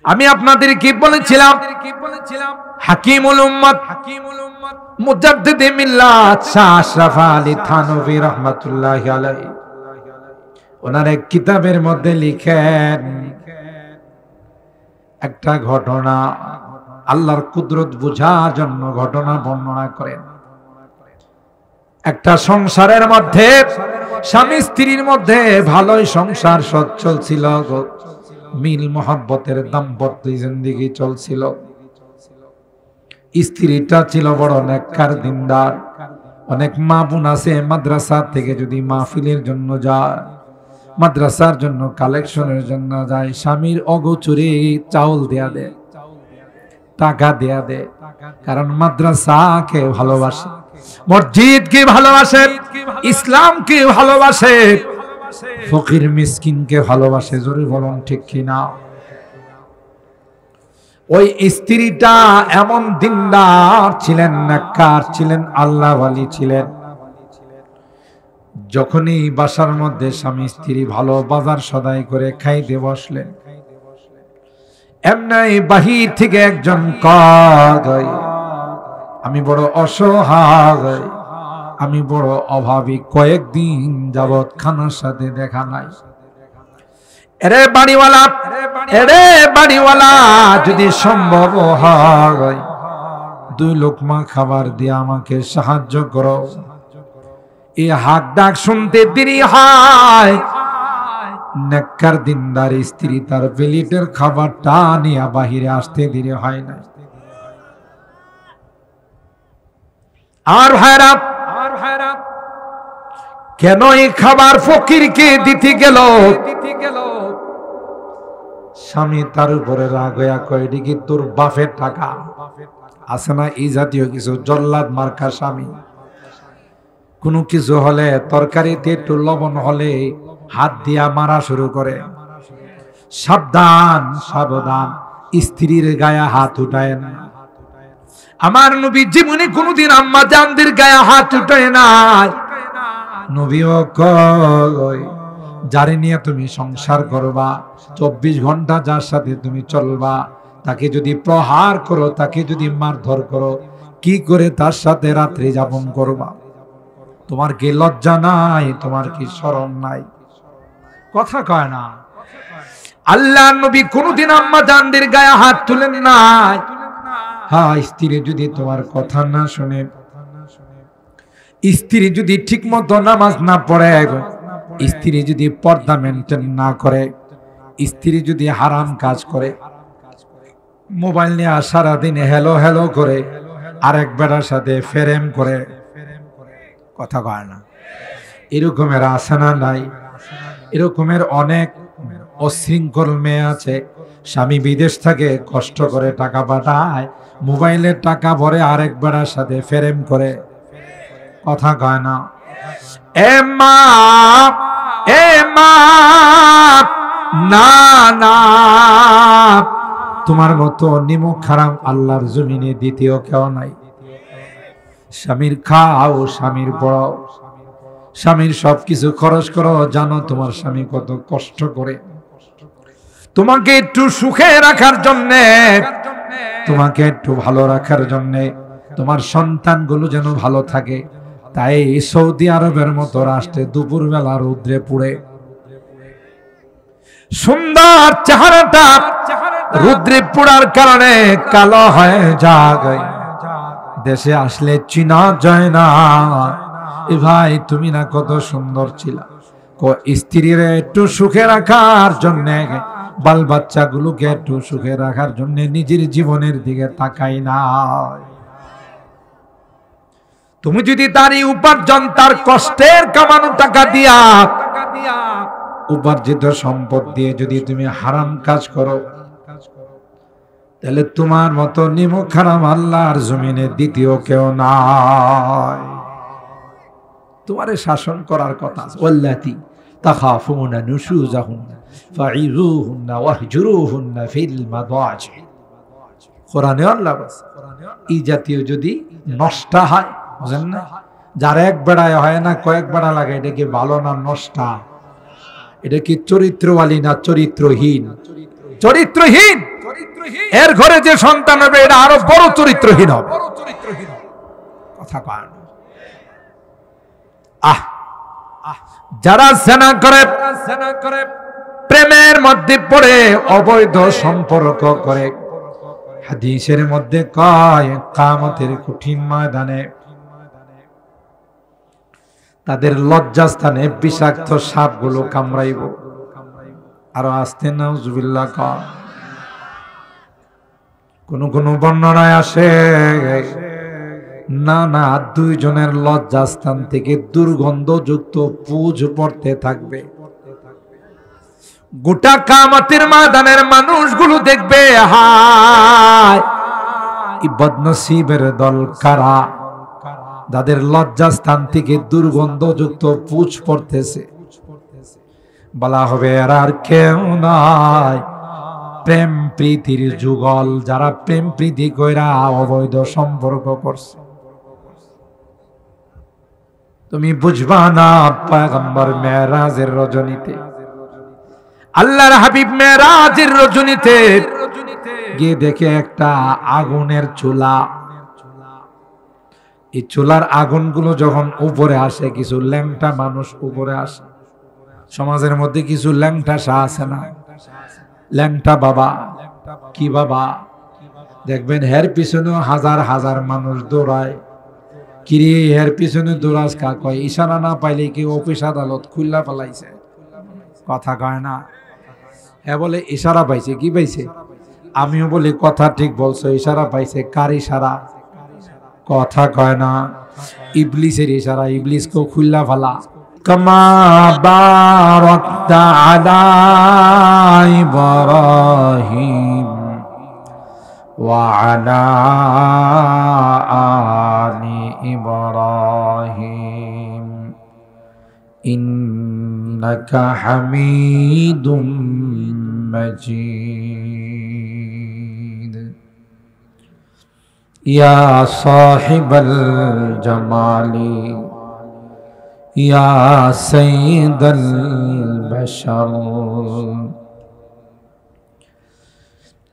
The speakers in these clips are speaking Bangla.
আমি আপনাদের কি বলেছিলাম, হাকিমুল উম্মত মুজাদ্দিদ মিল্লাত শাহ আশরাফ আলী থানভী রাহমাতুল্লাহি আলাইহি ওনার এক কিতাবের মধ্যে লিখেন একটা ঘটনা, আল্লাহর কুদরত বোঝার জন্য ঘটনা বর্ণনা করেন। একটা সংসারের মধ্যে স্বামী স্ত্রীর মধ্যে ভালোই সংসার সচ্ছল ছিল, মিল মোহাব্বতের দাম্পত্য জিন্দেগি চলছিল। স্ত্রীটা ছিল বড় নেককার দিনদার। অনেক মা বোন আছে মাদ্রাসা থেকে যদি মাহফিলের জন্য যায়, মাদ্রাসার জন্য কালেকশনের জন্য যায়, স্বামীর অগোচরে চাউল দেয়া দেয়, টাকা দেয়া দেয়, কারণ মাদ্রাসাকে ভালোবাসে, মসজিদকে ভালোবাসে, ইসলামকে ভালোবাসে, ফকির মিসকিনকে ভালোবাসে। জোরে বলুন ঠিক কিনা? ওই স্ত্রীটা এমন দিনদার ছিলেন, নেককার ছিলেন, আল্লাহওয়ালি ছিলেন। যখনই বাসার মধ্যে স্বামী স্ত্রী ভালো বাজার সদাই করে খাইতে বসলেন, এমনি বাহির থেকে একজন কয়, আমি বড় অসহায়, আমি বড় অভাবী, কয়েকদিন যাবৎ খানার সাথে দেখা নাই। এরে বাড়িওয়ালা, যদি সম্ভব হয় 2 লোকমা খাবার দিয়ে আমাকে সাহায্য করো। এই হাক ডাক শুনতে দেরি হয়, নেককার দিনদার স্ত্রী তার প্লেটের খাবারটা নিয়ে বাহিরে আসতে দেরি হয় না। আর ভাইরা, কেন এই খাবার ফকিরকে দিতে গেল? স্বামী তার উপরে রাগ হইয়া কয়, এদিকে তোর বাপের টাকা আছে না, এই জাতীয় কিছু জল্লাদ মার্কা স্বামী। কোনো কিছু হলে, তরকারিতে একটু লবণ হলে হাত দিয়া মারা শুরু করে। সাবধান সাবধান, স্ত্রীর গায়ে হাত উঠায় না। আমার নবী জীবনে কোনদিন আম্মা জানদের গায়ে হাত উঠায় নাই। নবীও কয়, যারে নিয়ে তুমি সংসার করবা, 24 ঘন্টা যার সাথে তুমি চলবা, তাকে যদি প্রহার করো, তাকে যদি মারধর করো, কি করে তার সাথে রাত্রি যাপন করবা? তোমার কি লজ্জা নাই? তোমার কি শরম নাই? কথা কয় না। আল্লাহ নবী কোনদিন আম্মা জানদের গায়ে হাত তুলেন নাই। হ্যাঁ, স্ত্রী যদি তোমার কথা না শুনে, স্ত্রী যদি ঠিক মতো নামাজ না পড়ে, স্ত্রী যদি পর্দা মেনটেন না করে, স্ত্রী যদি হারাম কাজ করে, মোবাইল নিয়ে সারাদিন হেলো হেলো করে, আরেক বেটার সাথে ফেরেম করে, কথা কয় না, এরকমের আছে না নাই? এরকমের অনেক অশৃঙ্খল মেয়ে আছে, স্বামী বিদেশ থেকে কষ্ট করে টাকা পাঠায়, মোবাইলের টাকা ভরে আরেক বেটার সাথে ফেরেম করে, কথা কয় না। এ মা না না, তোমার মতো নিমক খারাপ আল্লাহর জমিনে দ্বিতীয় কেউ নাই। স্বামীর খাও, স্বামীর পড়াও, স্বামীর সবকিছু খরচ করো। জানো তোমার স্বামী কত কষ্ট করে তোমাকে একটু সুখে রাখার জন্যে, তোমাকে একটু ভালো রাখার জন্যে, তোমার সন্তানগুলো যেন ভালো থাকে। তাই সৌদি আরবের মতো রাষ্ট্রে দুপুরবেলা রৌদ্রে পুড়ে, সুন্দর চেহারাটা রৌদ্রে পোড়ার কারণে কালো হয়ে যায়। দেশে আসলে চিনা যায় না। এ ভাই, তুমি না কত সুন্দর ছিলা। স্ত্রীর একটু সুখে রাখার জন্য, বাল বাচ্চাগুলোকে একটু সুখে রাখার জন্য নিজের জীবনের দিকে তাকাই না। তুমি যদি তার উপার্জন, তার কষ্টের কামানো টাকা দিয়া, উপার্জিত সম্পদ দিয়ে যদি তুমি হারাম কাজ করো, তাহলে তোমার মতো নিমক হারাম আল্লাহর জমিনে দ্বিতীয় কেউ নাই। তোমারে শাসন করার কথা। ওয়াল্লাতি তাখাফুনা নুশুজাহুন্না ফাইযুহুন্না ওয়াহজুরুহুন্না ফিল মাদাজি। কোরআনে আল্লাহ বলেছে, এই জাতীয় যদি নষ্ট হয়, বুঝেন না, যার এক বেড়ায় হয় না, কয়েক বেড়া লাগে, এটা কি ভালো না নষ্টা? এটা কি চরিত্রওয়ালী না চরিত্রহীন? চরিত্রহীন। এর ঘরে যে সন্তান হবে এটা আরো বড় চরিত্রহীন হবে। কথা কয় না। যারা জেনা করে, প্রেমের মধ্যে পড়ে অবৈধ সম্পর্ক করে, হাদিসের মধ্যে কয় কিয়ামতের কঠিন ময়দানে তাদের লজ্জাস্থানে বিষাক্ত সাপগুলো কামড়াইব। আরো আস্তে নাউজুবিল্লাহ কয়। কোন বর্ণনায় আসে না দুইজনের লজ্জাস্থান থেকে দুর্গন্ধযুক্ত পুঁজ পড়তে থাকবে। গোটা কিয়ামতের ময়দানের মানুষগুলো দেখবে, হায় এই বদনসিবের দল কারা, যাদের লজ্জাস্থান থেকে দুর্গন্ধযুক্ত পুঁজ পড়তেছে। বলা হবে এরা আর কেউ নয়, প্রেম প্রীতির যুগল, যারা প্রেম প্রীতি কইরা অবৈধ সম্পর্ক করছে। তুমি বুঝবা না, পয়গম্বর মেরাজের রজনীতে, আল্লাহর হাবিব মেরাজের রজনীতে গিয়ে দেখে একটা আগুনের চুলা। এই চুলার আগুনগুলো যখন উপরে আসে, কিছু ল্যাংটা মানুষ উপরে আসে। সমাজের মধ্যে কিছু ল্যাংটা শাহ আছে না, ল্যাংটা বাবা, কি বাবা, দেখবেন হের পিছনেও হাজার হাজার মানুষ দৌড়ায়। কিরে হের পিছনে দৌড়াস কা, কয় ইশারা না পাইলে কি অফিস আদালত খুল্লা ফেলাইছে। কথা কয় না। হ্যাঁ বলে ইশারা পাইছে। কি পাইছে? আমিও বলি কথা ঠিক বলছো, ইশারা পাইছে। কার ইশারা? কথা কয় না। ইবলিসের ইশারা, ইবলিসকে খুল্লা ফেলা। কামা বারাকতা আলা ইব্রাহিম ওয়া আলা আলি ইব্রাহিম ইন্নাকা হামিদুম মাজিদ। ইয়া সাহিবাল জামালি ইয়া সাইয়্যিদাল বাশার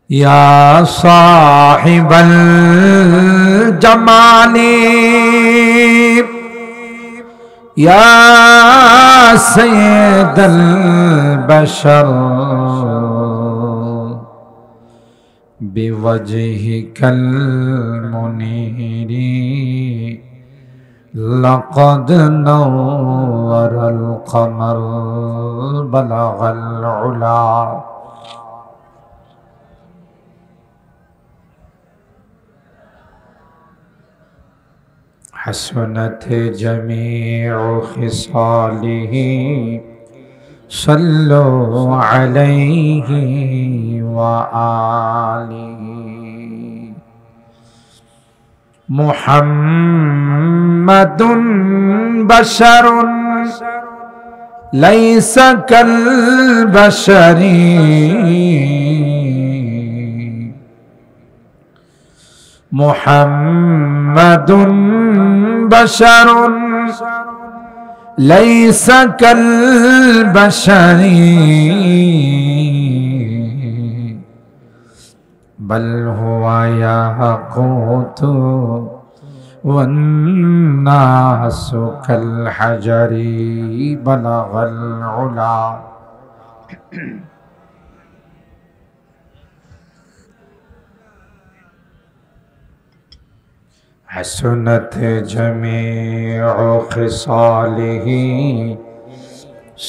ইয়া সাহিবাল জামালি ইয়া সাইয়্যিদাল বাশার বিওয়াজহিকাল মুনীরি لقد نور القمر بلغ العلا حسنت جميع خصاله صلوا عليه وآله محمد بشر ليس كالبشر محمد بشر ليس كالبشر بل هو ياقوت والناس كالحجر بلغ العلا حسنت جميع خصاله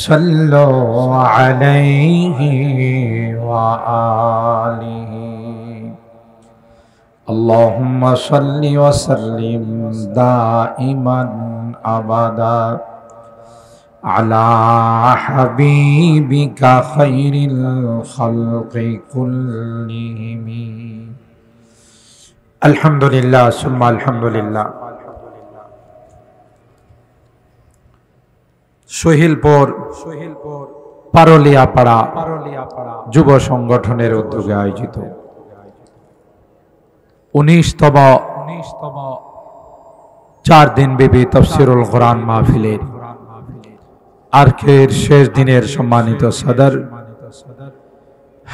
صلوا عليه وآله اللهم صل وسلم دائما أبدا على حبيبك خير الخلق كلهم الحمد لله ثم الحمد لله সোহেলপুর পারলিয়াপাড়া যুব সংগঠনের উদ্যোগে আয়োজিত 19তম 4 দিন ব্যাপী তাফসীরুল কোরআন মাহফিলের আজকের শেষ দিনের সম্মানিত সদর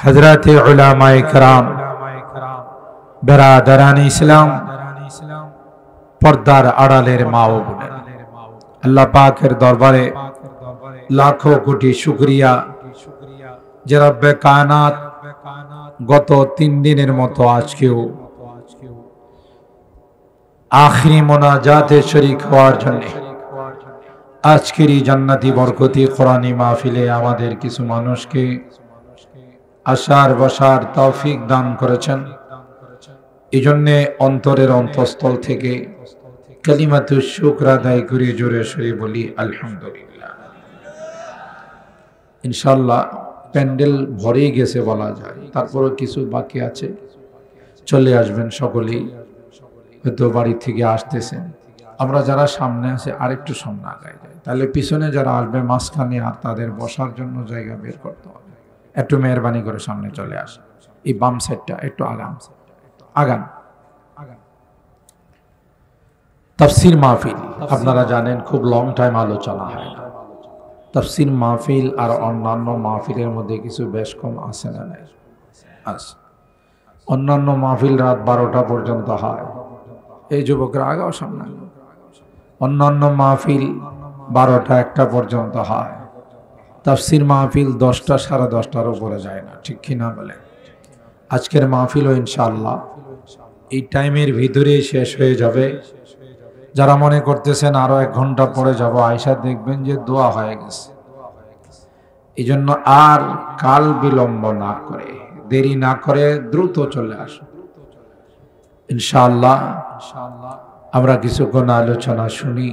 হযরতে উলামায়ে কেরাম, বেরাদারান ইসলাম, পর্দার আড়ালের মা ও বোনেরা, আল্লাহ পাকের দরবারে লাখো কোটি শুকরিয়া যে রব্বে কায়নাত গত 3 দিনের মতো আজকেও আখিরি মোনাজাতে শরীক হওয়ার জন্য আজকের এই জান্নাতি বরকতি কোরআনী মাহফিলে আমাদের কিছু মানুষকে আসার বসার তৌফিক দান করেছেন। এই জন্যে অন্তরের অন্তঃস্থল থেকে কালিমাতু শুকর আদায় করে জোরে সোরে বলি আলহামদুলিল্লাহ। ইনশাআল্লাহ প্যান্ডেল ভরেই গেছে বলা যায়, তারপরও কিছু বাকি আছে। চলে আসবেন সকলেই, হয়তো বাড়ি থেকে আসতেছেন। আমরা যারা সামনে আছে আরেকটু সামনে আগায় যাই, তাহলে পিছনে যারা আসবে মাঝখানে আর তাদের বসার জন্য জায়গা বের করতে হবে। একটু মেহরবানি করে সামনে চলে আসে। এই বাম সাইডটা একটু আগান আগান। তাফসীর মাহফিল আপনারা জানেন খুব লং টাইম আলোচনা হয় না। তাফসীর মাহফিল আর অন্যান্য মাহফিলের মধ্যে কিছু বেশ কম আছে না? নাই আছে। অন্যান্য মাহফিল রাত 12টা পর্যন্ত হয়। এই যুবকরা আগাও সামনে। অন্যান্য মাহফিল 12টা 1টা পর্যন্ত হয়। তাফসীর মাহফিল 10টা 10:30টার উপরে যায় না, ঠিক কি না বলে? আজকের মাহফিলও ইনশাআল্লাহ এই টাইমের ভিতরেই শেষ হয়ে যাবে। যারা মনে করতেছেন আরো 1 ঘন্টা পরে যাব, আয়সা দেখবেন যে দোয়া হয়ে গেছে। এই জন্য আর কাল বিলম্ব না করে, দেরি না করে দ্রুত চলে আসুন ইনশাআল্লাহ। আমরা কিছুক্ষণ আলোচনা শুনি,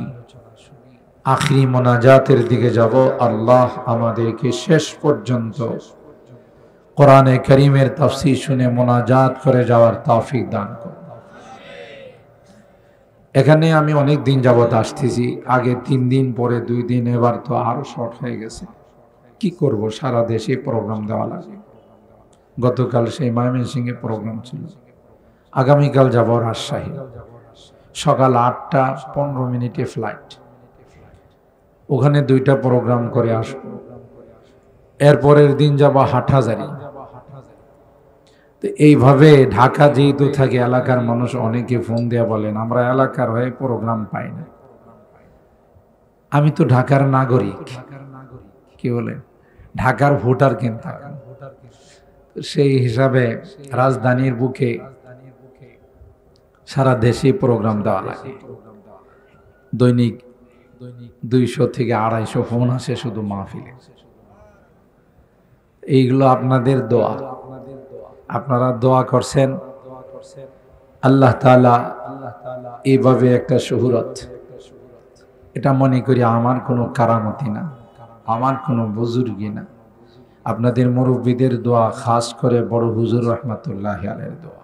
আখিরি মোনাজাতের দিকে যাব। আল্লাহ আমাদেরকে শেষ পর্যন্ত কোরআনে কারীমের তাফসীর শুনে মোনাজাত করে যাওয়ার তৌফিক দান করুন। এখানে আমি অনেক দিন যাবত আসতেছি, আগে 3 দিন, পরে 2 দিন, এবার তো আরো শর্ট হয়ে গেছে। কি করব, সারা দেশে প্রোগ্রাম দেওয়া লাগে। গতকাল সেই ময়মনসিংহে প্রোগ্রাম ছিল, আগামীকাল যাব রাজশাহী, সকাল 8টা 15 মিনিটে ফ্লাইট, ওখানে 2টা প্রোগ্রাম করে আসবো। এরপরের দিন যাব হাটহাজারী। তো এইভাবে ঢাকা যেহেতু থাকে, এলাকার মানুষ অনেকে ফোন দিয়ে বলেন আমরা এলাকার হয়ে প্রোগ্রাম পাই না। আমি তো ঢাকার নাগরিক, কি বলেন, ঢাকার ভোটার, কিন্তু সেই হিসাবে রাজধানীর বুকে সারা দেশে প্রোগ্রাম দেওয়া লাগে। দৈনিক 200 থেকে 250 ফোন আসে শুধু মাহফিলে। এইগুলো আপনাদের দোয়া, আপনারা দোয়া করছেন। আল্লাহ তাআলা এইভাবে একটা শোহরত, এটা মনে করি আমার কোনো কারামতি না, আমার কোনো বুজুর্গি না, আপনাদের মুরব্বীদের দোয়া, খাস করে বড় হুজুর রহমাতুল্লাহ আলাইহির দোয়া।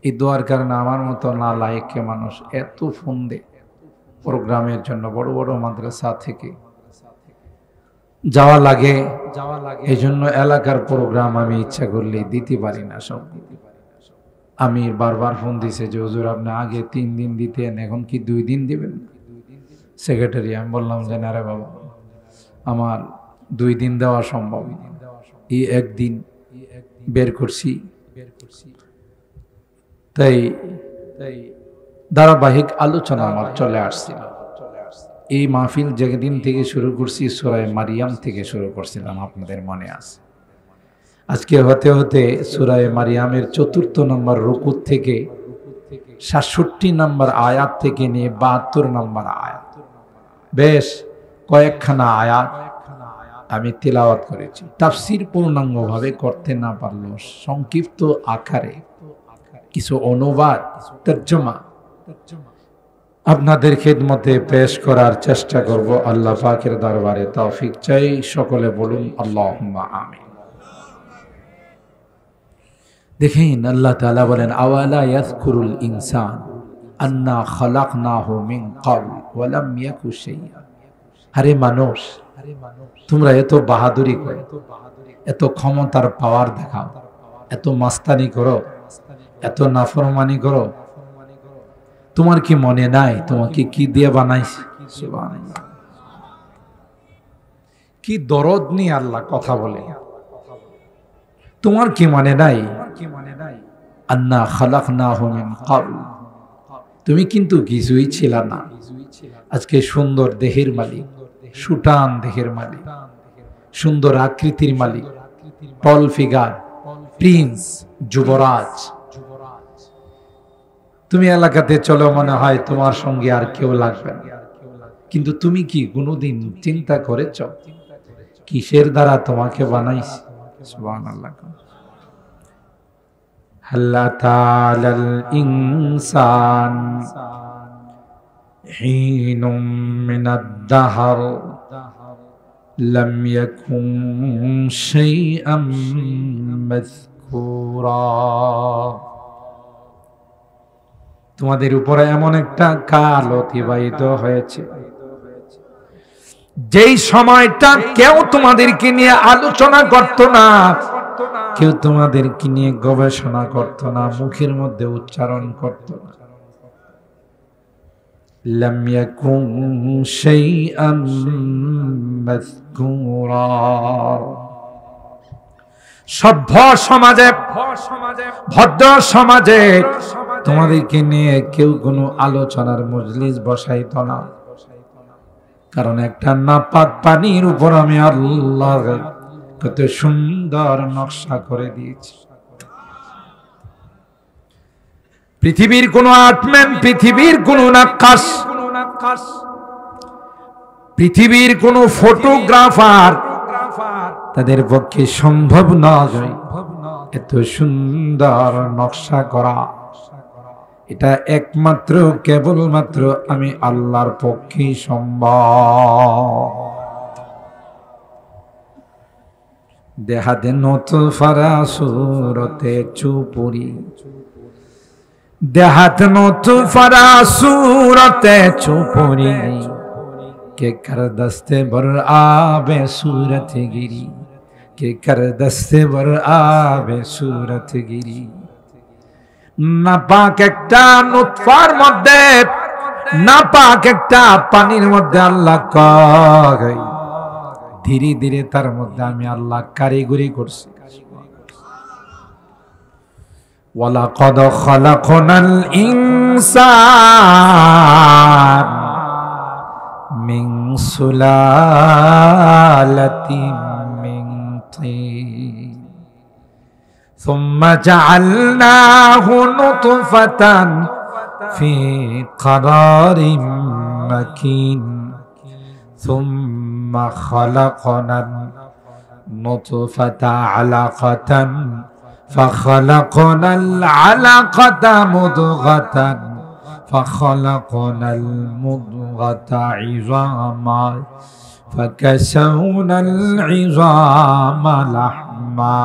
এই দোয়ার কারণে আমার মতো না লায়েকে মানুষ এত ফোন দেয় প্রোগ্রামের জন্য। বড় বড় মাদ্রাসা থেকে যাওয়া লাগে, এই জন্য এলাকার প্রোগ্রাম আমি ইচ্ছা করলে দিতে পারি না সব। আমি বারবার ফোন দিছে যে হুজুর আপনি আগে 3 দিন দিতেন, এখন কি 2 দিন দিবেন? সেক্রেটারি, আমি বললাম যে না রে বাবা, আমার 2 দিন দেওয়া সম্ভব না, এই 1 দিন বের করছি। তাই ধারাবাহিক আলোচনা আমার চলে আসছিল। এই মাহফিল যেদিন থেকে শুরু করছি সূরা মারিয়াম থেকে শুরু করছিলাম, আপনাদের মনে আছে? আজকে হতে হতে সূরা মারিয়ামের 4 নম্বর রুকু থেকে 67 নম্বর আয়াত থেকে নিয়ে 72 নম্বর আয়াত, বেশ কয়েকখানা আয়াত আমি তিলাওয়াত করেছি। তাফসীর পূর্ণাঙ্গভাবে করতে না পারলেও সংক্ষিপ্ত আকারে কিছু অনুবাদ, তর্জমা আপনাদের খিদমতে পেশ করার চেষ্টা করব। আল্লাহ পাকের দরবারে তৌফিক চাই, সকলে বলুন আল্লাহুম্মা আমিন। দেখেন আল্লাহ তাআলা বলেন, আওয়ালা ইয়াযকুরুল ইনসান আন্না খালাকনাহু মিন ক্বাবল ওয়া লাম ইয়াকু শাইআ। আরে মানুষ, তোমরা এত বাহাদুরি করো, এত ক্ষমতার পাওয়ার দেখাও, এত মাস্তানি করো, এত নাফরমানি করো, তোমার কি মনে নাই তোমাকে কি দিয়ে বানাইছি? সুবহানাল্লাহ, কি দরদ নিয়ে আল্লাহ কথা বলে। তোমার কি মনে নাই আন্না খালাকনাহু মিন ক্বাবল, তুমি কিন্তু কিছুই ছিল না, আজকে সুন্দর দেহের মালিক, সুটান দেহের মালিক, সুন্দর আকৃতির মালিক, টল ফিগার, প্রিন্স, যুবরাজ। তুমি এলাকাতে চলো, মনে হয় তোমার সঙ্গে আর কেউ লাগবে না, কিন্তু তুমি কি কোনোদিন চিন্তা করেছ কিসের দ্বারা তোমাকে বানাইছি? সুবহানাল্লাহ। হাল্লা তাআলাল ইনসান হিনুম মিনাদ দাহর লাম ইয়াকুন শাইআম মাযকুরা। তোমাদের উপরে এমন একটা কাল অতিবাহিত হয়েছে, যেই সময়টা কেউ তোমাদেরকে নিয়ে আলোচনা করত না, কেউ তোমাদেরকে নিয়ে গবেষণা করত না, মুখের মধ্যে উচ্চারণ করত না। লাম ইয়াকুন শাইআম মাযকুরা। সভ্য সমাজে, ভদ্র সমাজে তোমাদেরকে নিয়ে কেউ কোনো আলোচনার মজলিস বসাইত না, কারণ একটা নাপাক পানির উপর আমি আল্লাহ কত সুন্দর নকশা করে দিয়েছি। পৃথিবীর কোন আর্টম্যান, পৃথিবীর কোন নাক্কাশ, পৃথিবীর কোন ফটোগ্রাফার, তাদের পক্ষে সম্ভব নয় এত সুন্দর নকশা করা। এটা একমাত্র কেবলমাত্র আমি আল্লাহর পক্ষে সম্ভব। দেহাতে নতফারা সুরতে চুপুরি, দেহাত নতফারা সুরতে চুপুরি, के कर दस्ते बर आबे सूरत गिरी, के कर दस्ते बर आबे सूरत गिरी। নাপাক একটা নুতফার মধ্যে, নাপাক একটা পানির মধ্যে আল্লাহ কয়, ধীরে ধীরে তার মধ্যে আমি আল্লাহ কারিগরি করছি। ওয়ালাকাদ খালাকনাল ইনসান মিন সুলালাতিন মিন তিন ثم جعلناه نطفة في قرار مكين ثم خلقنا النطفة علقة فخلقنا العلقة مضغة فخلقنا المضغة عظاما فكسونا العظام لحما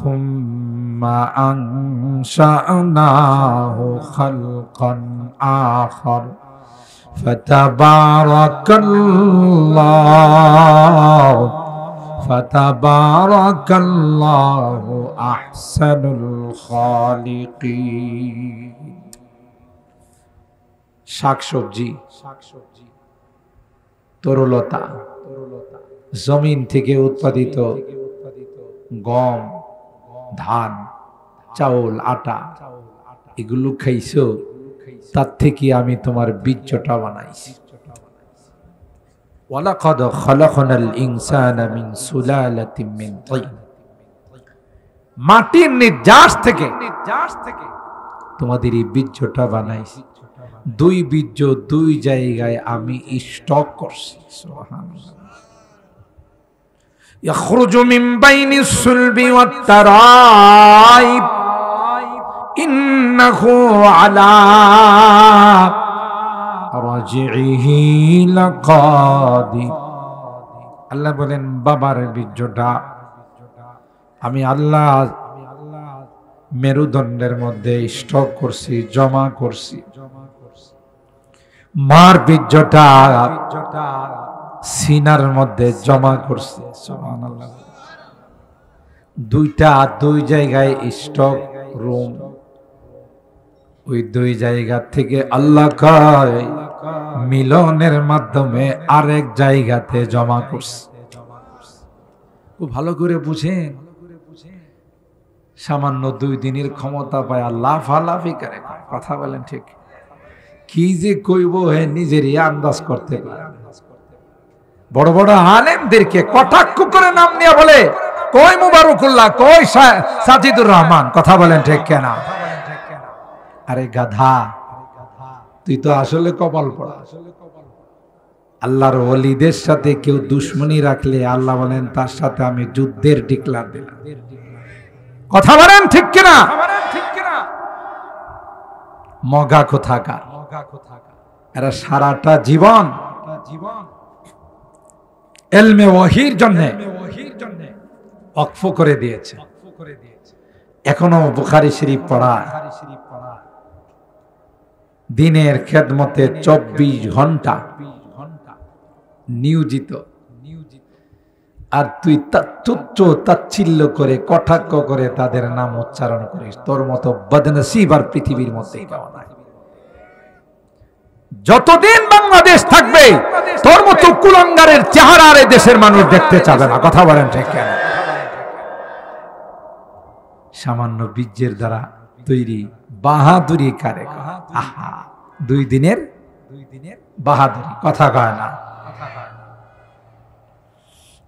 ثم أنشأناه خلقا آخر فتبارك الله أحسن الخالقين। শাকসবজি, তরলতা, জমিন থেকে উৎপাদিত গম, ধান, চাউল, আটা, এগুলো খাইছো, তার থেকে আমি তোমার বীর্যটা বানাইছি। ওয়ালাকাদ খালাকনাল ইনসানা মিন সুলালাতিন মিন তিন, মাটির নির্যাস থেকে তোমাদের এই বীর্যটা বানাইছি। দুই বীর্য দুই জায়গায় আমি স্টক করছি। সুবহানাল্লাহ। يخرج من بين الصلب والترائب إنه على رجعه لقادر। আল্লাহ বলেন, বাবার বীর্যটা আমি আল্লাহ মেরুদণ্ডের মধ্যে স্টক করছি, জমা করছি। মার বীর্যটা সিনার মধ্যে জমা করছে। সুবহানাল্লাহ। দুইটা দুই জায়গায় স্টক রুম, ওই দুই জায়গা থেকে আল্লাহ কয় মিলনের মাধ্যমে আরেক জায়গাতে জমা করছে। খুব ভালো করে বুঝেন, সামান্য 2 দিনের ক্ষমতা পায় লাফালাফি করে। কথা বলেন ঠিক? কি যে কইব হে নিজেরই আন্দাজ করতে পারে। বড় বড় আলেমদেরকে কটাক্ষ করে নাম নিয়ে বলে কই মুবারকুল্লাহ, কই সাজিদুর রহমান। কথা বলেন ঠিক কেনা? আরে গাধা, তুই তো আসলে কপাল পড়া। আল্লাহর ওলিদের সাথে কেউ দুশ্মনী রাখলে আল্লাহ বলেন তার সাথে আমি যুদ্ধের ডিক্লার দিলাম। কথা বলেন ঠিক কিনা? মগা কোথাকার, এরা সারাটা জীবন ইলমে ওয়াহির জন্য ওয়াকফ করে দিয়েছে। এখনো বুখারী শরীফ পড়া, দিনের খেদমতে 24 ঘন্টা নিয়োজিত। আর তুই তুচ্ছ তাচ্ছিল্য করে কটাক্ষ করে তাদের নাম উচ্চারণ করিস। তোর মতো বদনসিব আর পৃথিবীর মধ্যে পাওয়া যায়। যতদিন বাংলাদেশ থাকবে তোর মতো কুলাঙ্গারের চেহারা আর এই দেশের মানুষ দেখতে চাবে না। কথা বলেন ঠিক কেন? সামান্য বীর্যের দ্বারা তৈরি বাহাদুরি কারে? আহা, 2 দিনের বাহাদুরি। কথা কয় না।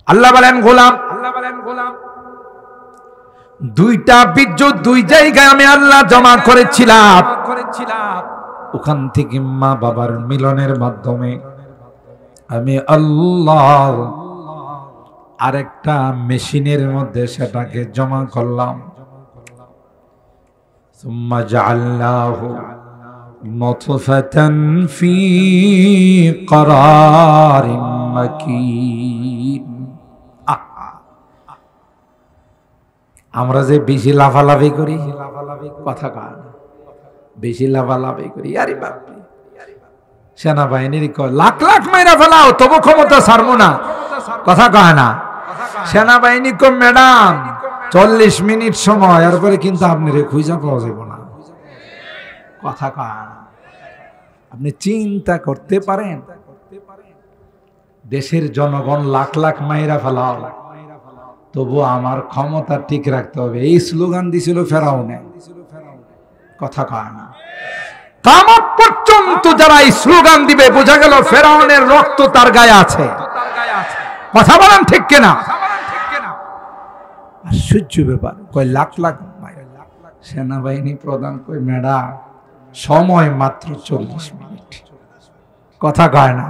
আল্লাহ বলেন গোলাম, 2টা বীর্য 2 জায়গায় আমি আল্লাহ জমা করেছিলাম। ওখান থেকে মা বাবার মিলনের মাধ্যমে আমি আল্লাহ আরেকটা মেশিনের মধ্যে সেটাকে জমা করলাম। সুম্মা জাআলনাহু নতফাতান ফি করারিন মাকিন। আমরা যে বেশি লাফালাফি করি, কথা কয় না, বেশি লাফালাফি করি। আরে বাপরে, সেনাবাহিনীর কয় লাখ লাখ মাইরা ফেলাও তবু ক্ষমতা ছাড়বো না। কথা কয় না। সেনাবাহিনী কো ম্যাডাম 40 মিনিট সময়, এরপরে কিন্তু আপনি রে খুঁজা পাওয়া যাবে না। কথা কয় না। আপনি চিন্তা করতে পারেন, দেশের জনগণ লাখ লাখ মাইরা ফেলাও তবু আমার ক্ষমতা ঠিক রাখতে হবে। এই স্লোগান দিছিল ফেরাউনে। কথা কয় না। কিয়ামত পর্যন্ত যারা এই স্লোগান দিবে বোঝা গেল ফেরাউনের রক্ত তার গায়ে আছে। কথা বলেন ঠিক কিনা? আশ্চর্য ব্যাপার। কয় লাখ লাখ সেনাবাহিনী প্রধান কই ম্যাডাম সময় মাত্র 40 মিনিট। কথা কয় না।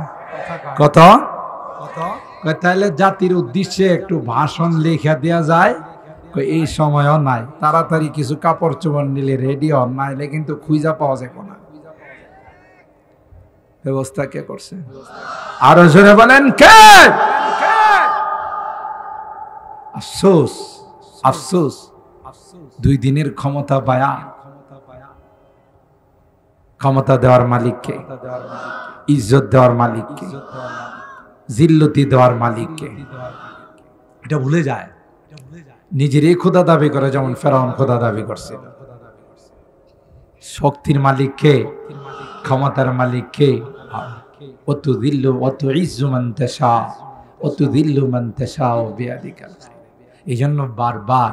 কত? তাহলে জাতির উদ্দেশ্যে একটু ভাষণ লেখা দেওয়া যায়। এই সময়ও নাই, তাড়াতাড়ি কিছু কাপড় চোপড় নিলে রেডি হন, নাইলে কিন্তু খুঁজা পাওয়া যাবে না। ব্যবস্থা কে করছে? আরো জোরে বলেন কে? আফসোস, আফসোস, 2 দিনের ক্ষমতা পায়া ক্ষমতা দেওয়ার মালিককে, ইজ্জত দেওয়ার মালিককে, জিল্লতি দেওয়ার মালিককে এটা ভুলে যায়। নিজেরই খোদা দাবি করে, যেমন ফেরাউন খোদা দাবি করছে। শক্তির মালিককে, ক্ষমতার মালিককে। ওয়াতুযিল্লু ওয়াতুইজ্জু মান তাশা ওয়াতুযিল্লু মান তাশা বিয়াদিকা। এইজন্য বারবার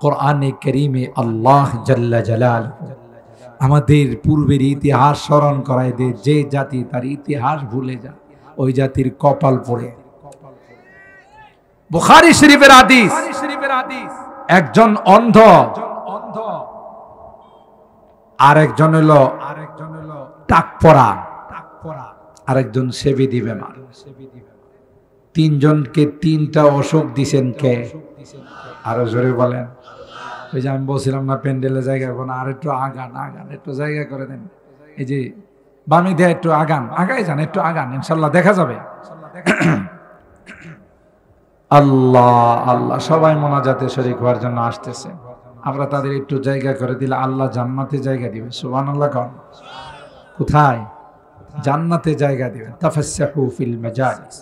কোরআনে কারীমে আল্লাহ জাল্লা জালালুহু আমাদের পূর্বের ইতিহাস স্মরণ করায় দেয়। যে জাতি তার ইতিহাস ভুলে যায় ওই জাতির কপাল পড়ে। বুখারী শরীফের হাদিস, একজন অন্ধ আরেকজন হলো টাক পড়া, আরেকজন সেবি দিবে না। 3 জনকে 3টা অসুখ দিছেন কে? আরো জোরে বলেন। ওই যে আমি বলছিলাম না প্যান্ডেলে জায়গা করবো না, আর একটু আগান আগান, একটু জায়গা করে দেন। এই যে বামি দেয় একটু আগান, আগায় যান, একটু আগান, ইনশাল্লাহ দেখা যাবে। আল্লাহ আল্লাহ, সবাই মোনাজাতে শরীক হওয়ার জন্য আসতেছে। আমরা তাদের একটু জায়গা করে দিলে আল্লাহ জান্নাতে জায়গা দিবে। সুবহানাল্লাহ। কোথায়? জান্নাতে জায়গা দিবে। তাফাসসাহু ফিল মাজালিস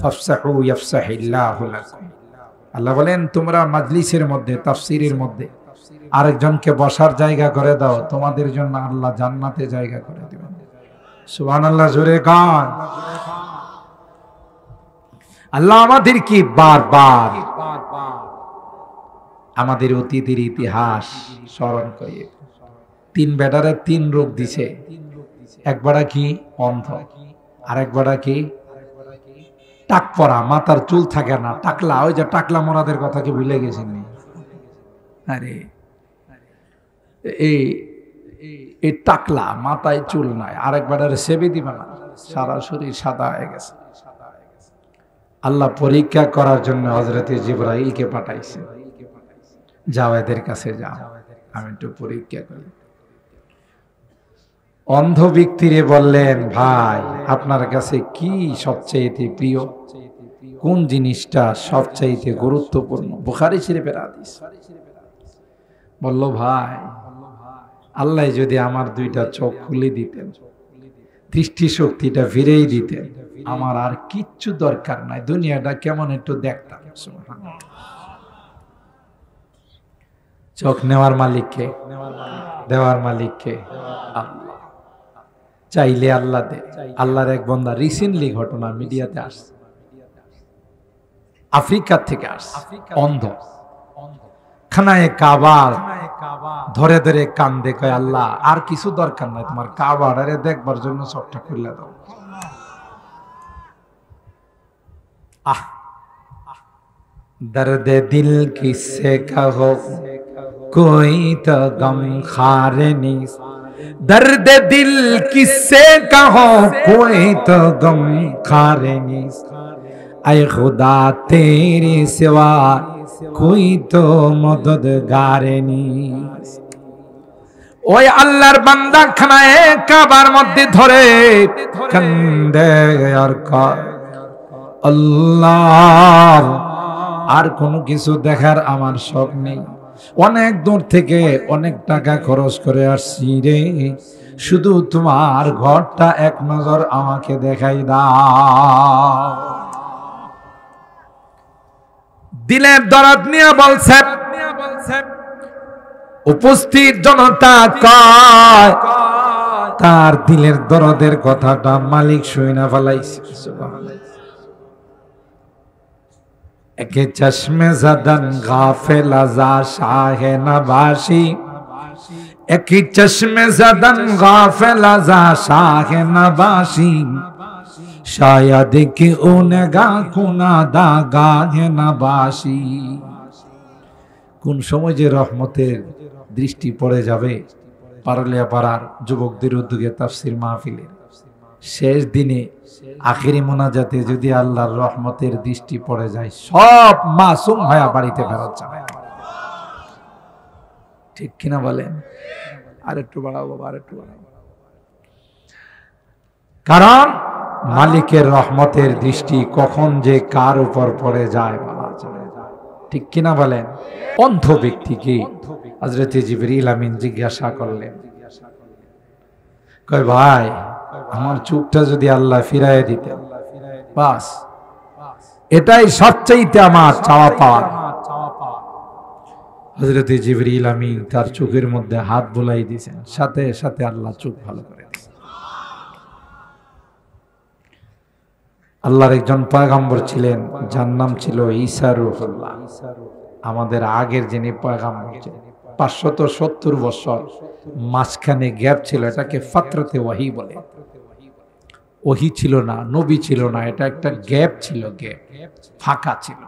ফাফসাহু ইয়াফসাহিল্লাহু লাকুম। আল্লাহ বলেন তোমরা মাজলিসের মধ্যে, তাফসীরের মধ্যে আরেকজনকে বসার জায়গা করে দাও, তোমাদের জন্য আল্লাহ জান্নাতে জায়গা করে দিবেন। সুবহানাল্লাহ, জোরে গান। আল্লাহ আমাদের কি বারবার আমাদের অতীতের ইতিহাস স্মরণ করিয়ে। 3 বেটারে 3 রোগ দিছে, একবারা কি অন্ধ, আরেকবারা কি টাক পরা, মাথার চুল থাকে না, টাকলা, ওই যে টাকলা মোরাদের কথা কি ভুলে গেছেন? আরে এই টাকলা, মাথায় চুল নাই, আরেকবারে সেবে দিবে না, সারা শরীর সাদা হয়ে গেছে। আল্লাহ পরীক্ষা করার জন্য হযরতে জিবরাইলকে পাঠাইছে, যাও এদের কাছে যাও, আমি একটু পরীক্ষা করি। অন্ধ ব্যক্তিরে বললেন, ভাই আপনার কাছে কি সবচাইতে প্রিয়, কোন জিনিসটা সবচাইতে গুরুত্বপূর্ণ? বুখারী শরীফের হাদিস। বলল, ভাই আল্লাহ যদি আমার 2টা চোখ খুলে দিতেন, দৃষ্টি শক্তিটা ফিরেই দিতেন, আমার আর কিচ্ছু দরকার নাই, দুনিয়াটা কেমন একটু দেখতাম। চোখ নেওয়ার মালিককে, দেওয়ার মালিককে আল্লাহ। চাইলে আল্লাহ দে। আল্লাহর এক বান্দা রিসেন্টলি ঘটনা মিডিয়াতে আসছে, আফ্রিকা থেকে আসছে, অন্ধ, খানায় কাবার ধরে ধরে কান্দে, কয় আল্লাহ আর কিছু দরকার নাই, তোমার কাবারে দেখবার জন্য চোখটা খুলে দাও। আহ দর্দে দিল কিসে কহো कोई तो गम खारे नी, दर्द दिल किससे कहो कोई तो गम खारे नी, ऐ खुदा तेरे सिवा कोई तो मददगार नी। ওই আল্লাহর বান্দা খানায় কাবার মধ্যে ধরে কান্দে আর কয়, আল্লাহ আর কোনো কিছু দেখার আমার শখ নেই, অনেক দূর থেকে অনেক টাকা খরচ করে আসছি রে, শুধু তোমার ঘরটা এক নজর আমাকে দেখাই দাও। দিলের দরদ নিয়ে বলছে, উপস্থিত জনতা কয় তার দিলের দরদের কথাটা মালিক শুইনা ফেলাইছে। একে চশমে জদন গাফিল আজা শাহে নবাশি, একে চশমে জদন গাফিল আজা শাহে নবাশি, শায়দ কি উনগা কুনাদা গাহে নবাশি। কোন সময় যে রহমতের দৃষ্টি পড়ে যাবে, পারলিয়া পাড়ার যুবকদের উদ্যোগে তাফসীর মাহফিলে শেষ দিনে আখিরি মোনাজাতে যদি আল্লাহর রহমতের দৃষ্টি পড়ে যায়, সব মাসুম হয়ে বাড়িতে ফেরত যাবে। ঠিক কিনা বলেন? আর একটু বাড়াও বাবা, আর একটু বাড়াও। কারণ মালিকের রহমতের দৃষ্টি কখন যে কার উপর পড়ে যায় বলা যায়। ঠিক কিনা বলেন? অন্ধ ব্যক্তিকে হযরত জিবরিল আমিন জিজ্ঞাসা করলেন, কয় ভাই আমার চোখটা যদি আল্লাহ ফিরাইয়া দিতেন, বাস এটাই সবচাইতে আমার চাওয়া পাওয়া। হযরত জিবরিল আমিন তার চোখের মধ্যে হাত বুলাই দিয়েছেন, সাথে সাথে আল্লাহ চোখ ভালো করে দিয়েছেন। আল্লাহর একজন পয়গম্বর ছিলেন, যার নাম ছিল ঈসা রূহুল্লাহ। আমাদের আগের যিনি পয়গম্বর ছিলেন, 570 বছর মাঝখানে গ্যাপ ছিল, এটাকে ফাতরাতে ওয়াহি বলে। ওহি ছিল না, নবী ছিল না, এটা একটা গ্যাপ ছিল, গ্যাপ, ফাঁকা ছিল।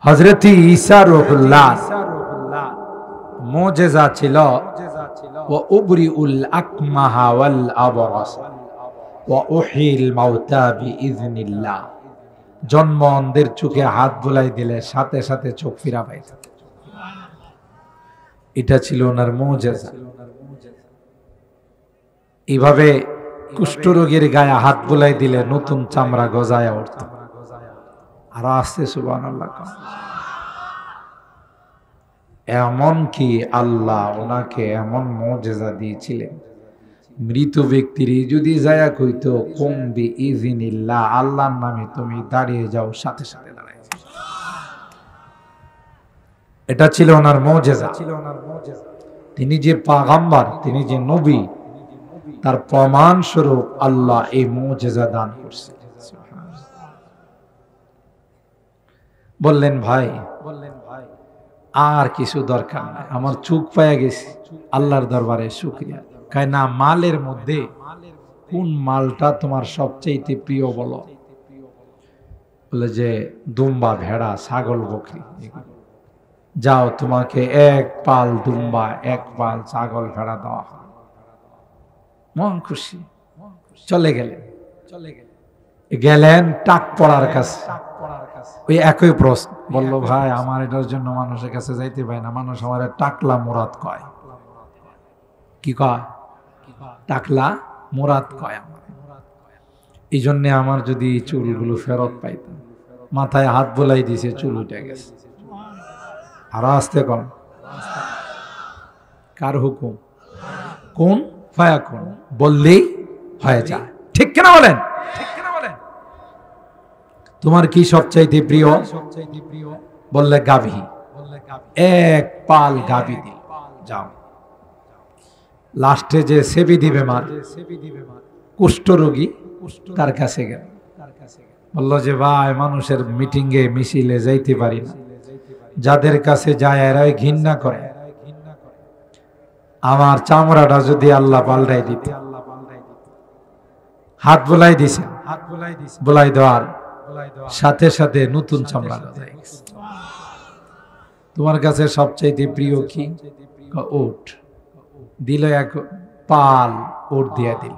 হযরত ঈসা রূহুল্লাহ মুজিজা ছিল, ওয়া উবরিউল আকমাহা ওয়াল আবরাস ওয়া উহিল মাউতা বিইذনিল্লাহ। জন্ম অন্ধের চোখে হাত বুলাই দিলে সাথে সাথে চোখ ফিরা পাইত। এটা ছিল ওনার মুজিজা। এইভাবে কুষ্ঠরোগীর গায়ে হাত বুলাই দিলে নতুন চামড়া গজায় উঠত। আর আসছে সুবহানাল্লাহ। এমন কি আল্লাহ ওনাকে এমন মুজিজা দিয়েছিলেন, মৃত ব্যক্তির যদি যায়া কইতো কুম বিইযনিল্লাহ, আল্লাহর নামে তুমি দাঁড়িয়ে যাও, সাথে সাথে দাঁড়ায়। এটা ছিল ওনার মুজিজা। তিনি যে পয়গম্বর, তিনি যে নবী, তার প্রমাণ স্বরূপ আল্লাহ এই মুজিজা দান করছে। বললেন ভাই আর কিছু দরকার নাই, আমার চুক পাইয়া গেছি, আল্লাহর দরবারে শুকরিয়া। কয় না, মালের মধ্যে কোন মালটা তোমার সবচেয়ে প্রিয় বলো? বলে যে দুম্বা, ভেড়া, ছাগল, বকরি। যাও, তোমাকে এক পাল দুম্বা, এক পাল ছাগল, ভেড়া দেওয়া হয়। মন খুশি, চলে গেলেন টাক পড়ার কাছে। ওই একই প্রশ্ন বলল, ভাই আমার এটার জন্য মানুষের কাছে যাইতে পারে না, মানুষ আমার টাকলা মুরাদ কয়। কি কয়? টাকলা মুরাদ কয় আমার। এই জন্য আমার যদি চুলগুলো ফেরত পাইতাম। মাথায় হাত বোলাই দিছে, চুল উঠে গেছে। আরো আসতে কম। কার হুকুম? কোন ফায়া কোন বললেই হয়ে যায়, ঠিক কিনা বলেন? তোমার কি সবচাইতে প্রিয়? বললে গাভী। এক পাল গাভী দিল। যাও, লাস্টে যে সেবি দিবে মার, কুষ্ঠরোগী, তার কাছে গেল। বলল যে ভাই, মানুষের মিটিংয়ে মিছিলে যাইতে পারি না, যাদের কাছে যায় এরাই ঘৃণা করে। আমার চামড়াটা যদি আল্লাহ পাল্টাই দিত। হাত বোলাই দিছে, বোলাই দেওয়ার সাথে সাথে নতুন চামড়া গজায় গেছে। তোমার কাছে সবচাইতে প্রিয় কি? উট। দিল এক পাল উট দিয়া দিল।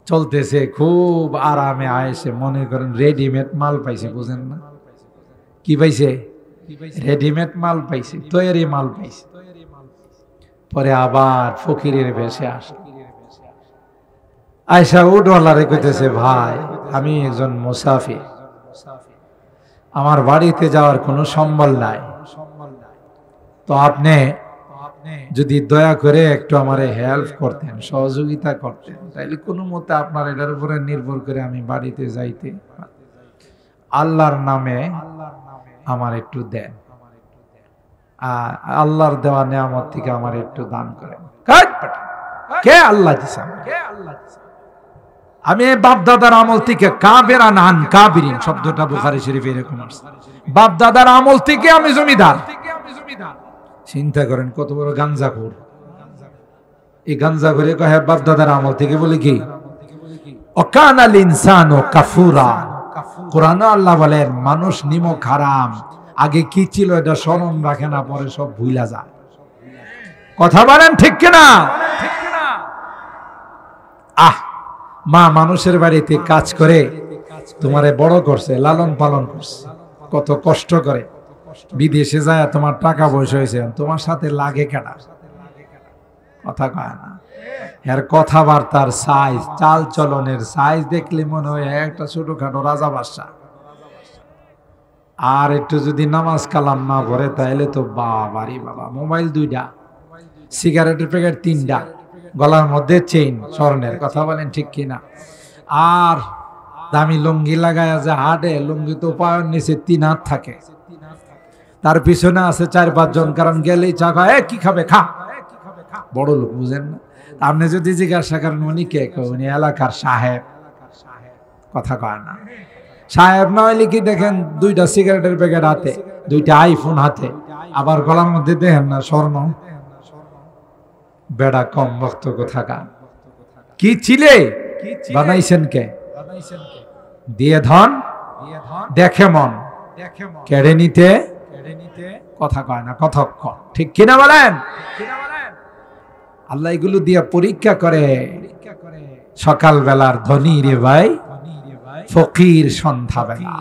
চলতেছে খুব আরামে আয়েসে, মনে করেন রেডিমেড মাল পাইছে, বুঝেন না? কি পাইছে? রেডিমেড মাল পাইছে, তৈরি মাল পাইছে। পরে আবার ফকিরের বেশে আসে। আয়সা উটওয়ালারে কইতেছে, ভাই আমি একজন মুসাফির, আমার বাড়িতে যাওয়ার কোনো সম্বল নাই, তো আপনি যদি দয়া করে একটু আমারে হেল্প করতেন, সহযোগিতা করতেন, তাইলে কোনো মতে আপনার এটার উপরে নির্ভর করে আমি বাড়িতে যাইতে, আল্লাহর নামে আমার একটু দেন, আর আল্লাহর দেওয়া নিয়ামত থেকে আমার একটু দান করেন। কে আল্লাহ দিছে? আমি বাপ দাদার আমল থেকে কাবেরান আন কাবিরিন শব্দটা বুখারী শরীফে এরকম আছে। বাপ দাদার আমল থেকে আমি জমিদার। চিন্তা করেন কত বড় গাঞ্জাখোর। এই গাঞ্জাখোরে কয় বাপ দাদার আমল থেকে, বলে কি অকানাল ইনসানু কাফুরা। কোরআনে আল্লাহ বলেন মানুষ নিমক হারাম, আগে কি ছিল এটা স্মরণ রাখে না, পরে সব ভুইলা যায়। কথা বলেন ঠিক কিনা? আহ, মা মানুষের বাড়িতে কাজ করে তোমারে বড় করছে, লালন পালন করছে, কত কষ্ট করে, বিদেশে যায় তোমার টাকা পয়সা হয়েছে, তোমার সাথে লাগে কেনা? কথা কয় না। এর কথাবার্তার সাইজ, চাল চলনের সাইজ দেখলে মনে হয় একটা ছোটখাটো রাজা বাদশা। আর একটু যদি নামাজ কালাম না পড়ে তাইলে তো বাবারি বাবা, মোবাইল 2টা, সিগারেটের প্যাকেট 3টা, গলার মধ্যে চেইন স্বর্ণের। কথা বলেন ঠিক কিনা? আর দামি লুঙ্গি লাগায় যে হাটে, লুঙ্গি তো পায়ের নিচে 3 হাত থাকে, তার পিছনে আছে 4-5 জন, কারণ গেলেই চা খায়, কি খাবে খা, বড় লোক, বুঝেন না? আপনি যদি জিজ্ঞাসা করেন উনি কে, উনি এলাকার সাহেব। কথা কয় না। সাহেব না হইলে কি দেখেন 2টা সিগারেটের প্যাকেট হাতে, 2টা আইফোন হাতে, আবার গলার মধ্যে দেখেন না স্বর্ণ। বেড়া কম বক্তব্য থাকা। কি ছিলে বানাইছেন কে? দিয়ে ধন দেখে মন, কেড়ে নিতে কথা কয় না, কতক্ষণ, ঠিক কিনা বলেন? আল্লাহ এগুলো দিয়ে পরীক্ষা করে। সকাল বেলার ধনী রে ভাই, ফকির সন্ধ্যা বেলা।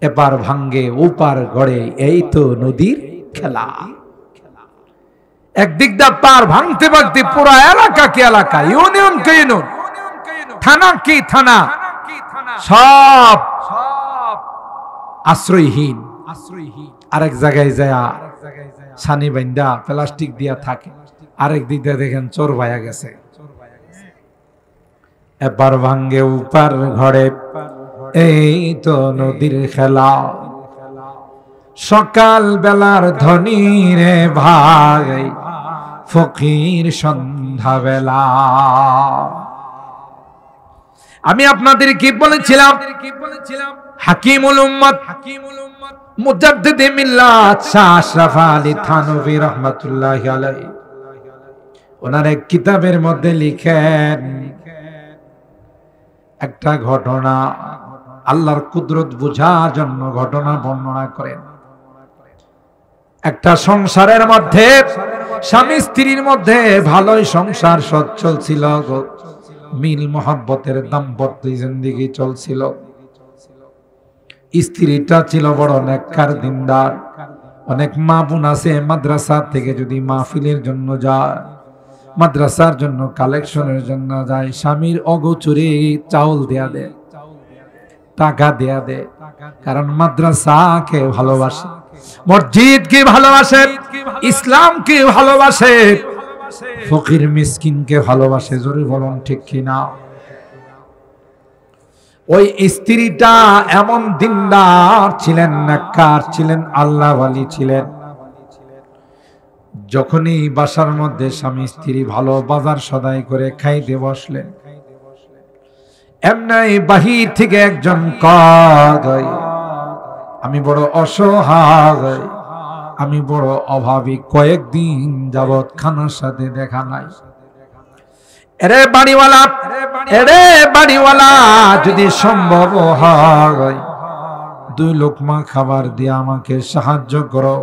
এপার ভাঙ্গে ওপার গড়ে, এই তো নদীর খেলা। একদিক দা পার ভাঙতে ভাঙতে পুরা এলাকা কি এলাকা, ইউনিয়ন কে ইউনিয়ন, থানা কি থানা, সব আশ্রয়হীন। আরেক জায়গায় যায় সানি বাইন্দা প্লাস্টিক দিয়া থাকে, আরেক দিক দিয়ে দেখেন চোর ভাইয়া গেছে। এবার ভাঙ্গে উপার ঘরে, এই তো নদীর খেলা। সকাল বেলার ধনী রে ভাই, ফকির সন্ধ্যা বেলা। আমি আপনাদের কি বলেছিলাম? হাকিমুল উম্মত মুজাদ্দিদে মিল্লাত শাহ আশরাফ আলী থানভী রাহমাতুল্লাহি আলাইহি ওনার এক কিতাবের মধ্যে লিখেন একটা ঘটনা, আল্লাহর কুদরত বোঝার জন্য ঘটনা বর্ণনা করেন। একটা সংসারের মধ্যে স্বামী স্ত্রীর মধ্যে ভালোই সংসার সচ্ছল ছিল, মিল মোহাব্বতের দাম্পত্য জিন্দেগি চলছিল। স্ত্রীটা ছিল বড় নেককার দিনদার। অনেক মা বোন আছে মাদ্রাসা থেকে যদি মাহফিলের জন্য যায়, মাদ্রাসার জন্য কালেকশনের জন্য যায়, স্বামীর অগোচরে চাউল দেয়া দে, টাকা দেয়া দে, কারণ মাদ্রাসাকে ভালোবাসে, মসজিদকে ভালোবাসে, ইসলামকে ভালোবাসে, ফকির মিসকিনকে ভালোবাসে। জোরে বলুন ঠিক কিনা? ওই স্ত্রীটা এমন দিনদার ছিলেন, নেককার ছিলেন, আল্লাহওয়ালি ছিলেন। যখনই বাসার মধ্যে স্বামী স্ত্রী ভালো বাজার সদাই করে খাইতে বসলেন, এমনি বাহির থেকে একজন কয়, আমি বড় অসহায়, আমি বড় অভাবী, কয়েকদিন যাবৎ খানার সাথে দেখা নাই। এরে বাড়িওয়ালা, যদি সম্ভব হয় 2 লোকমা খাবার দিয়ে আমাকে সাহায্য করো।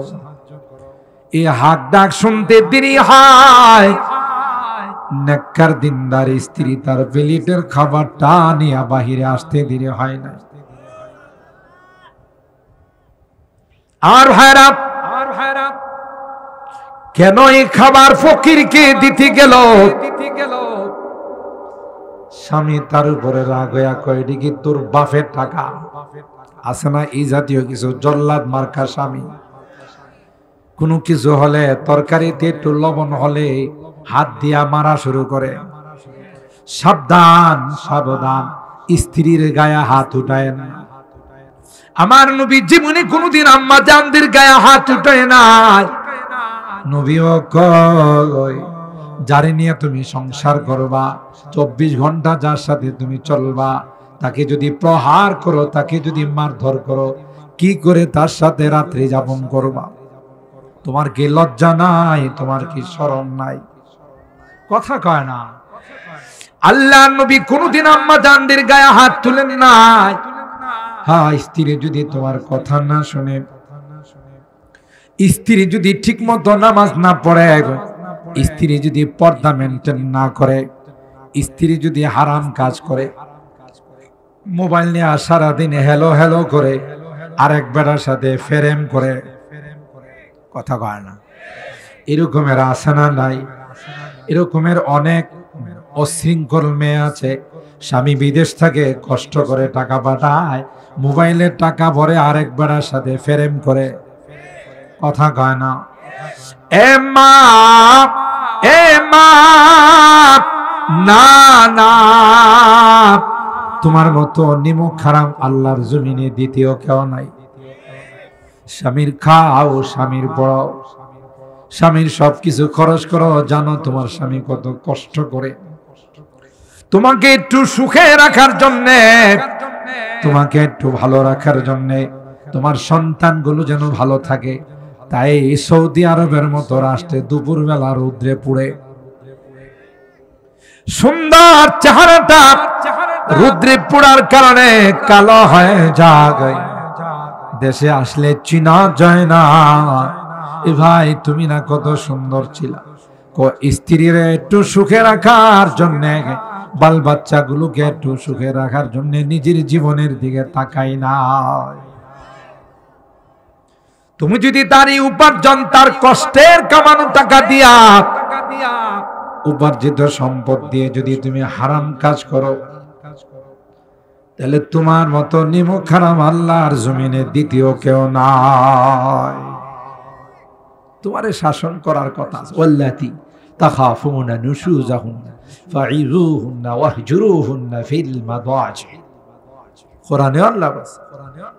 এই হাক ডাক শুনতে দেরি হয়, নেককার দিনদার স্ত্রী তার প্লেটের খাবারটা নিয়ে বাহিরে আসতে দেরি হয় না। আর ভাইরা, কেন এই খাবার ফকিরকে দিতে গেল? স্বামী তার উপরে রাগ হইয়া কয়, এটি কি তোর বাপের টাকা? আছে না এই জাতীয় কিছু জল্লাদ মার্কা স্বামী। কোনো কিছু হলে, তরকারিতে একটু লবণ হলে হাত দিয়া মারা শুরু করে। সাবধান সাবধান, স্ত্রীর গায়ে হাত উঠায় না। আমার নবী জীবনে কোনদিন আম্মা জানদের গায়ে হাত উঠায় নাই। নবীও কয়, যারে নিয়ে তুমি সংসার করবা, 24 ঘন্টা যার সাথে তুমি চলবা, তাকে যদি প্রহার করো, তাকে যদি মারধর করো, কি করে তার সাথে রাত্রি যাপন করবা? তোমার কি লজ্জা নাই? তোমার কি শরম নাই? কথা কয় না। আল্লাহ নবী কোনদিন আম্মা জানদের গায়ে হাত তুলেন নাই। হ্যাঁ, স্ত্রী যদি তোমার কথা না শুনে, স্ত্রী যদি ঠিক মতো নামাজ না পড়ে, স্ত্রী যদি পর্দা মেনটেন না করে, স্ত্রী যদি হারাম কাজ করে, মোবাইল নিয়ে সারাদিন হেলো হেলো করে, আরেক বেটার সাথে ফেরেম করে, কথা কয় না, এরকমের আছে না নাই? এরকমের অনেক অশৃঙ্খল মেয়ে আছে, স্বামী বিদেশ থেকে কষ্ট করে টাকা পাঠায়, মোবাইলের টাকা ভরে আরেক বেটার সাথে ফেরেম করে, কথা কয় না। এ মা না না, তোমার মতো নিমক খারাপ আল্লাহর জমিনে দ্বিতীয় কেউ নাই। স্বামীর খাও, স্বামীর পড়াও, স্বামীর সবকিছু খরচ করো। জানো তোমার স্বামী কত কষ্ট করে তোমাকে একটু সুখে রাখার জন্যে, তোমাকে একটু ভালো রাখার জন্যে, তোমার সন্তানগুলো যেন ভালো থাকে। তাই সৌদি আরবের মতো রাষ্ট্রে দুপুরবেলা রৌদ্রে পুড়ে, সুন্দর চেহারাটা রৌদ্রে পোড়ার কারণে কালো হয়ে যায়। দেশে আসলে চিনা যায় না। এ ভাই, তুমি না কত সুন্দর ছিলা। স্ত্রীর একটু সুখে রাখার জন্য, বাল বাচ্চাগুলোকে একটু সুখে রাখার জন্য নিজের জীবনের দিকে তাকাই না। তুমি যদি তারই উপার্জন, তার কষ্টের কামানো টাকা দিয়া, উপার্জিত সম্পদ দিয়ে যদি তুমি হারাম কাজ করো, তাহলে তোমার মতো নিমক হারাম আল্লাহর জমিনে দ্বিতীয় কেউ নাই। তোমারে শাসন করার কথা। ওয়াল্লাতি তাখাফুনা নুশুজাহুন্না ফাইযুহুন্না ওয়াহজুরুহুন্না ফিল মাদাজি। কোরআনে আল্লাহ বলেছে,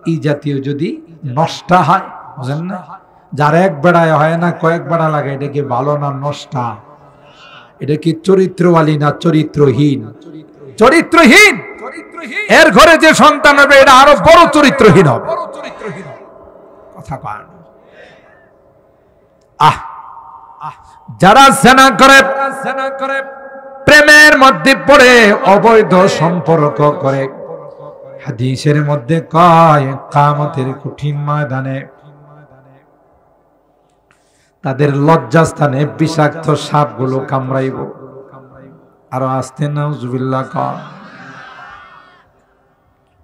এই জাতীয় যদি নষ্ট হয়, বুঝেন না, যার এক বেড়ায় হয় না, কয়েক বেড়া লাগে, এটা কি ভালো না নষ্টা? এটা কি চরিত্রওয়ালী না চরিত্রহীন? চরিত্রহীন। এর ঘরে যে সন্তান হবে এটা আরো বড় চরিত্রহীন হবে। কথা কয় না। যারা জেনা করে, প্রেমের মধ্যে পড়ে অবৈধ সম্পর্ক করে, হাদিসের মধ্যে কয় কিয়ামতের কঠিন ময়দানে তাদের লজ্জাস্থানে বিষাক্ত সাপগুলো কামড়াইব। আরো আস্তে নাউজুবিল্লাহ কর।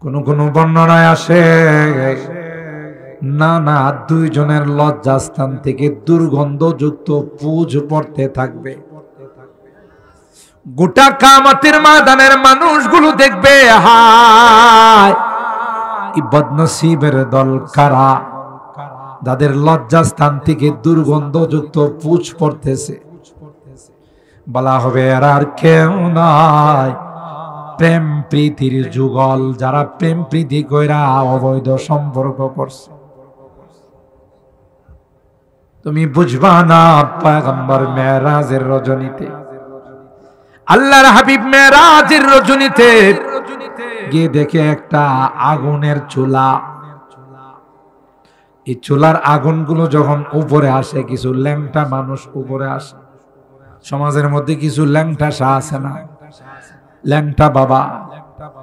কোন বর্ণনায় আসে না দুইজনের লজ্জাস্থান থেকে দুর্গন্ধযুক্ত পুঁজ পড়তে থাকবে। গোটা কিয়ামতের ময়দানের মানুষগুলো দেখবে, হায় এই বদনসিবের দল কারা, যাদের লজ্জাস্থান থেকে দুর্গন্ধযুক্ত পুঁজ পড়তেছে। বলা হবে এরা আর কেউ নয়, প্রেম প্রীতির যুগল, যারা প্রেম প্রীতি কইরা অবৈধ সম্পর্ক করছে। তুমি বুঝবা না, পয়গম্বর মেরাজের রজনীতে, আল্লাহর হাবিব মেরাজের রজনীতে গিয়ে দেখে একটা আগুনের চুলা। এই চুলার আগুনগুলো যখন উপরে আসে, কিছু ল্যাংটা মানুষ উপরে আসে। সমাজের মধ্যে কিছু ল্যাংটা শাহ আছে না, ল্যাংটা বাবা,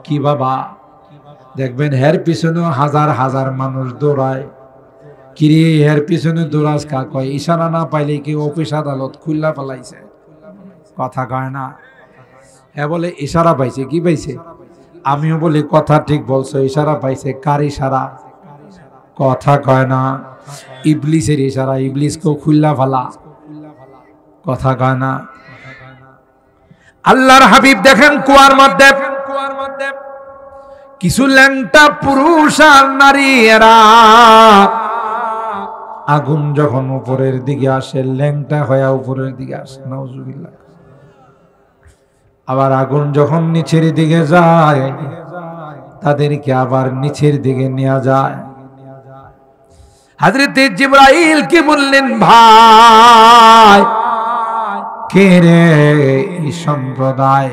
কি বাবা, দেখবেন হের পিছনেও হাজার হাজার মানুষ দৌড়ায়। কিরে হের পিছনে দৌড়াস কা, কয় ইশারা না পাইলে কি অফিস আদালত খুল্লা ফেলাইছে। কথা কয় না। হ্যাঁ বলে ইশারা পাইছে। কি পাইছে? আমিও বলি কথা ঠিক বলছো, ইশারা পাইছে। কার ইশারা? কথা কয় না। ইবলিসের ইশারা, ইবলিসকেও খুল্লা ফেলা। কথা কয় না। আল্লাহর হাবিব দেখেন কুয়ার মধ্যে কিছু ল্যাংটা পুরুষ আর নারী, এরা আগুন যখন উপরের দিকে আসে, ল্যাংটা হয়ে উপরের দিকে আসে, নাউজুবিল্লাহ। আবার আগুন যখন নিচের দিকে যায়, তাদেরকে আবার নিচের দিকে নিয়ে যায়। হযরত জিবরাইল কি বললেন, ভাই কে রে এই সম্প্রদায়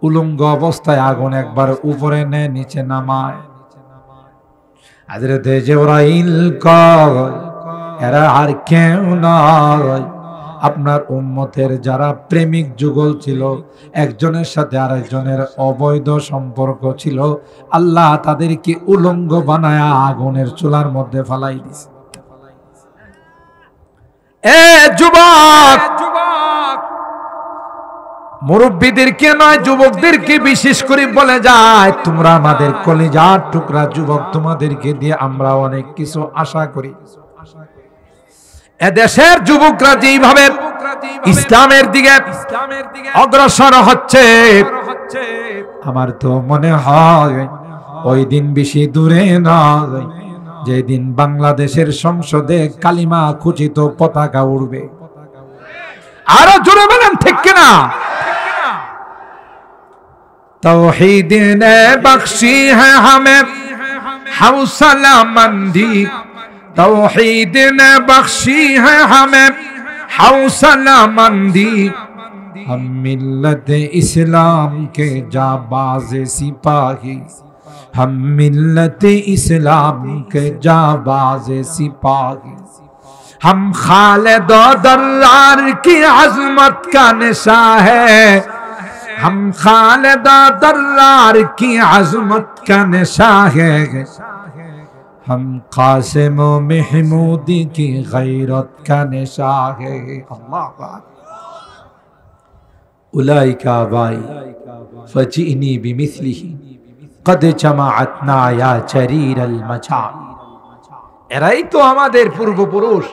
উলঙ্গ অবস্থায় আগুন একবার উপরে নেয়, নিচে নামায়। হযরত জিবরাইল কয় এরা আর কেউ নয়, আপনার উম্মতের যারা প্রেমিক যুগল ছিল, একজনের সাথে আরেকজনের অবৈধ সম্পর্ক ছিল, আল্লাহ তাদেরকে উলঙ্গ বানায়া আগুনের চুলার মধ্যে ফালাই দিছে। এ যুবক, মুরব্বীদেরকে নয়, যুবকদেরকে বিশেষ করে বলে যায়, তোমরা আমাদের কলিজার টুকরা যুবক, তোমাদেরকে দিয়ে আমরা অনেক কিছু আশা করি। এদেশের যুবকরা যেভাবে ইসলামের দিকে অগ্রসর হচ্ছে, আমার তো মনে হয় ওই দিন বেশি দূরে নয় যেদিন বাংলাদেশের সংসদে কালিমা খচিত পতাকা উড়বে। আরো জোরে বলেন ঠিক কিনা? तौहीद ने बख्शी है हमें हौसला मंदी, तौहीद ने बख्शी है हमें हौसला मंदी, हम मिल्लत इस्लाम के जाबाज सिपाही, हम मिल्लत इस्लाम के जाबाज सिपाही, हम खालिद दर्रार की अजमत का निशा है, हम खालिद दर्रार की अजमत का निशा है, हम कासिम महमूदी की गैरत का निशा है। अल्लाह उलाइका बाई फजीनी बिमिस्लिही कद जमाअतना या चरीर अल मचा। এরাই তো আমাদের পূর্বপুরুষ,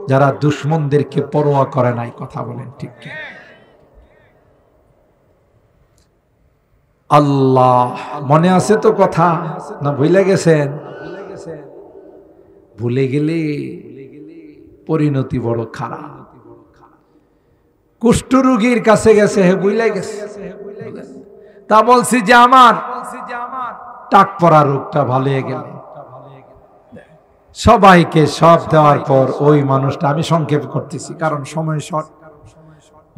যারা দুশমনদেরকে পরোয়া করে নাই। কথা বলেন ঠিক কি? আল্লাহ, মনে আছে তো কথা, না ভুলে গেছেন? ভুলে গেলে পরিণতি বড় খারাপ। কুষ্ঠরোগীর কাছে গেছে, হে ভুলে গেছে। তা বলছি যে আমার টাক পড়া রোগটা ভালো হয়ে গেল। সবাইকে সব দেওয়ার পর ওই মানুষটা, আমি সংক্ষেপ করতেছি কারণ সময় শর্ট,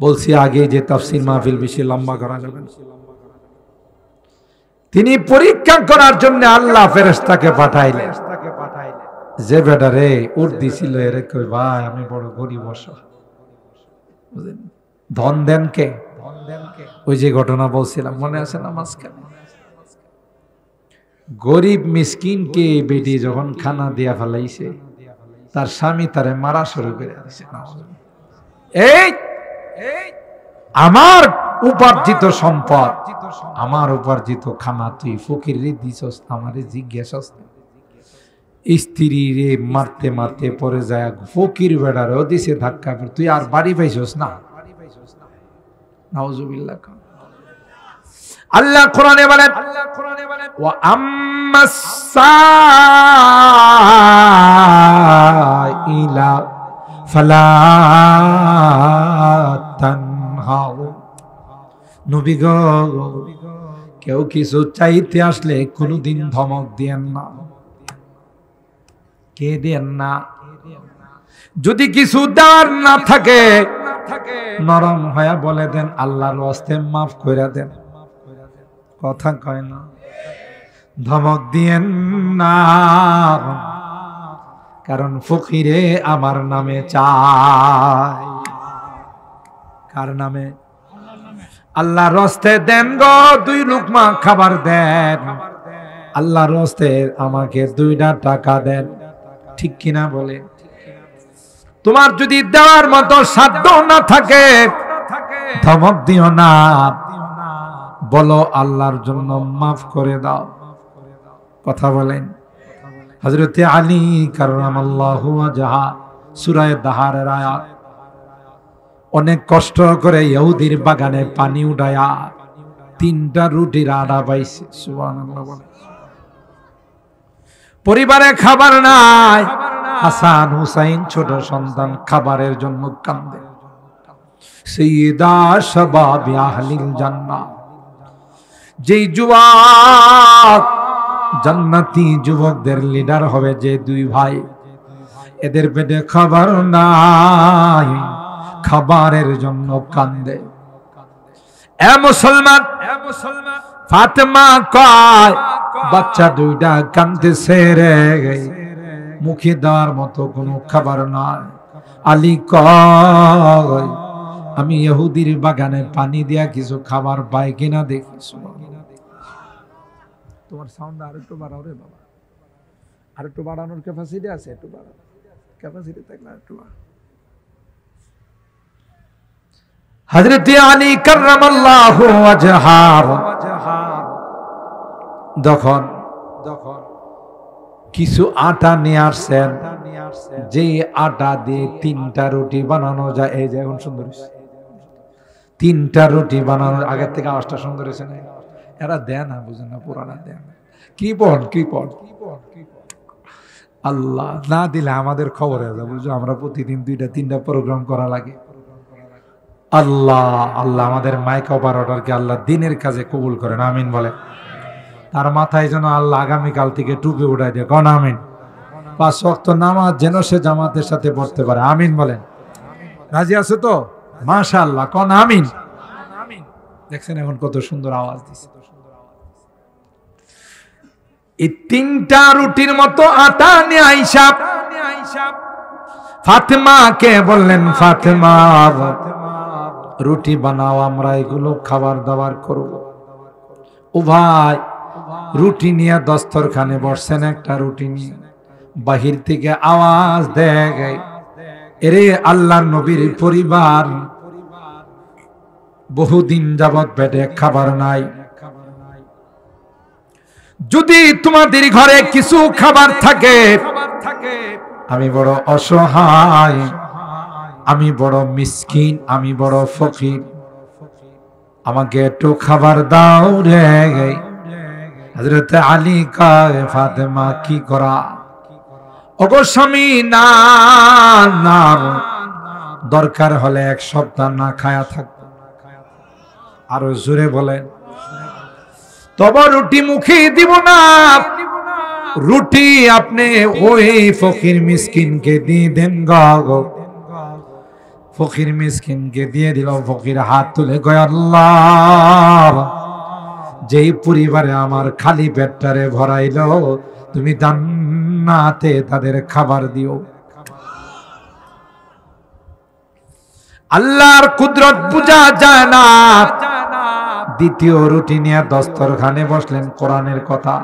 বলছি আগে যে তাফসীর মাহফিল বেশি লম্বা করা যাবে না। তিনি পরীক্ষা করার জন্য আল্লাহ ফেরেশতাকে পাঠাইলেন। যে বেটা রে উর্দি ছিল এরে কই ভাই আমি বড় গরিব ধন দেন কে? ওই যে ঘটনা বলছিলাম মনে আছে না মাঝখানে, গরিব মিসকিনকে বেটি যখন খানা দিয়া ফেলাইছে তার স্বামী তারে মারা শুরু করে দিয়েছে। এই আমার উপার্জিত সম্পদ, আমার উপার্জিত খানা তুই ফকির রে দিছস, আমারে জিজ্ঞাসা স্ত্রী রে মারতে মারতে পরে যায় ফকির বেড়ারও দিছে ধাক্কা, তুই আর বাড়ি পাইছস না। নাউজুবিল্লাহ। আল্লাহ কোরআনে বলেন ওয়া আম্মাস সাইলা ফালা তানহাউ। নবী গো কেউ কিছু চাইতে আসলে কোনদিন ধমক দিয়েন না, কে দেন না। যদি কিছু দেওয়ার না থাকে নরম হয়ে বলে দেন আল্লাহর ওয়াস্তে মাফ করে দেন। কথা কয় না, ধমক দিয়েন না, কারণ ফকিরে আমার নামে চায়। কার নামে? আল্লাহর ওয়াস্তে দেন গো, 2 লুকমা খাবার দেন, আল্লাহর ওয়াস্তে আমাকে 2টা টাকা দেন। ঠিক কিনা বলে? তোমার যদি দেওয়ার মতো সাধ্য না থাকে ধমক দিও না, বলো আল্লাহর জন্য মাফ করে দাও। কথা বলেন। হযরতে আলী কাররামাল্লাহু ওয়াজহা সূরা দাহারের আয়াত, অনেক কষ্ট করে ইহুদির বাগানে পানি উঠায়া 3টা রুটির আটা পাইছে। সুবহানাল্লাহ বলে। পরিবারে খাবার নাই, হাসান হুসাইন ছোট সন্তান খাবারের জন্য কান্দে। সাইয়্যিদা শাবাবি আহলিল জান্নাহ, যেই যুবক জান্নাতি যুবকদের লিডার হবে, যে 2 ভাই, এদের পেটে খাবার নাই, খাবারের জন্য কান্দে। এ মুসলমান, ফাতেমা কয় বাচ্চা 2টা কাঁদতেছে রে, মুখে দেওয়ার মতো কোনো খাবার নাই। আলী কয় আমি ইহুদির বাগানে পানি দিয়া কিছু খাবার পাই কিনা দেখি। তোমার সাউন্ড আরেকটু বাড়াও রে বাবা, আরেকটু বাড়ানোর ক্যাপাসিটি আছে, একটু বাড়াও, ক্যাপাসিটি থাকলে একটু বাড়াও। হযরত আলী কাররামাল্লাহু ওয়াজহা যখন কিছু আটা নিয়ে আসছেন, যে আটা দিয়ে 3টা রুটি বানানো যায়। এই যে এখন সুন্দর 3টা রুটি বানানোর আগের থেকে আওয়াজটা সুন্দর হয়েছে না? এরা দেয় না, বুঝেন না, পুরানা দেয় না। কৃপণ আল্লাহ না দিলে আমাদের খবর হয়ে যাবে, বুঝছো? আমরা প্রতিদিন 2টা-3টা প্রোগ্রাম করা লাগে। আল্লাহ আল্লাহ আমাদের মাইক অপারেটরকে আল্লাহ দিনের কাজে কবুল করেন, আমিন বলে। তার মাথায় যেন আল্লাহ আগামীকাল থেকে টুপি উঠাই দিয়ে, কোন আমিন। 5 ওয়াক্ত নামাজ যেন সে জামাতের সাথে পড়তে পারে, আমিন বলেন। রাজি আছো তো? মাশাআল্লাহ, কোন আমিন। দেখছেন এখন কত সুন্দর আওয়াজ দিচ্ছে। এই 3টা রুটির মতো আটা নিয়ে আইসা ফাতেমাকে বললেন, ফাতেমা রুটি বানাও, আমরা এগুলো খাবার দাবার করব। ও ভাই রুটি নিয়ে দস্তরখানে বসছেন, একটা রুটি নিয়ে বাহির থেকে আওয়াজ দেয়, এরে আল্লাহর নবীর পরিবার, বহুদিন যাবত পেটে খাবার নাই, যদি তোমাদের ঘরে কিছু খাবার থাকে, আমি বড় অসহায়, আমি বড় মিসকিন, আমি বড় ফকির, আমাকে একটু খাবার দাও রে। হযরত আলী কয় ফাতেমা কি করা? ওগো স্বামী, না না, দরকার হলে 1 সপ্তাহ না খায়া থাকবো। আরো জোরে বলেন। তবে রুটি মুখে দিব না, রুটি আপনি ওই ফকির মিসকিনকে দিয়ে দেন গো। ফকির মিসকিনকে দিয়ে দিল। ফকির হাত তুলে কয় আল্লাহ যেই পরিবারে আমার খালি পেটটারে ভরাইলো, তুমি জান্নাতে তাদের খাবার দিও। আল্লাহর কুদরত বুঝা যায় না। দ্বিতীয় রুটি নিয়ে দস্তরখানে বসলেন, কোরআনের কথা,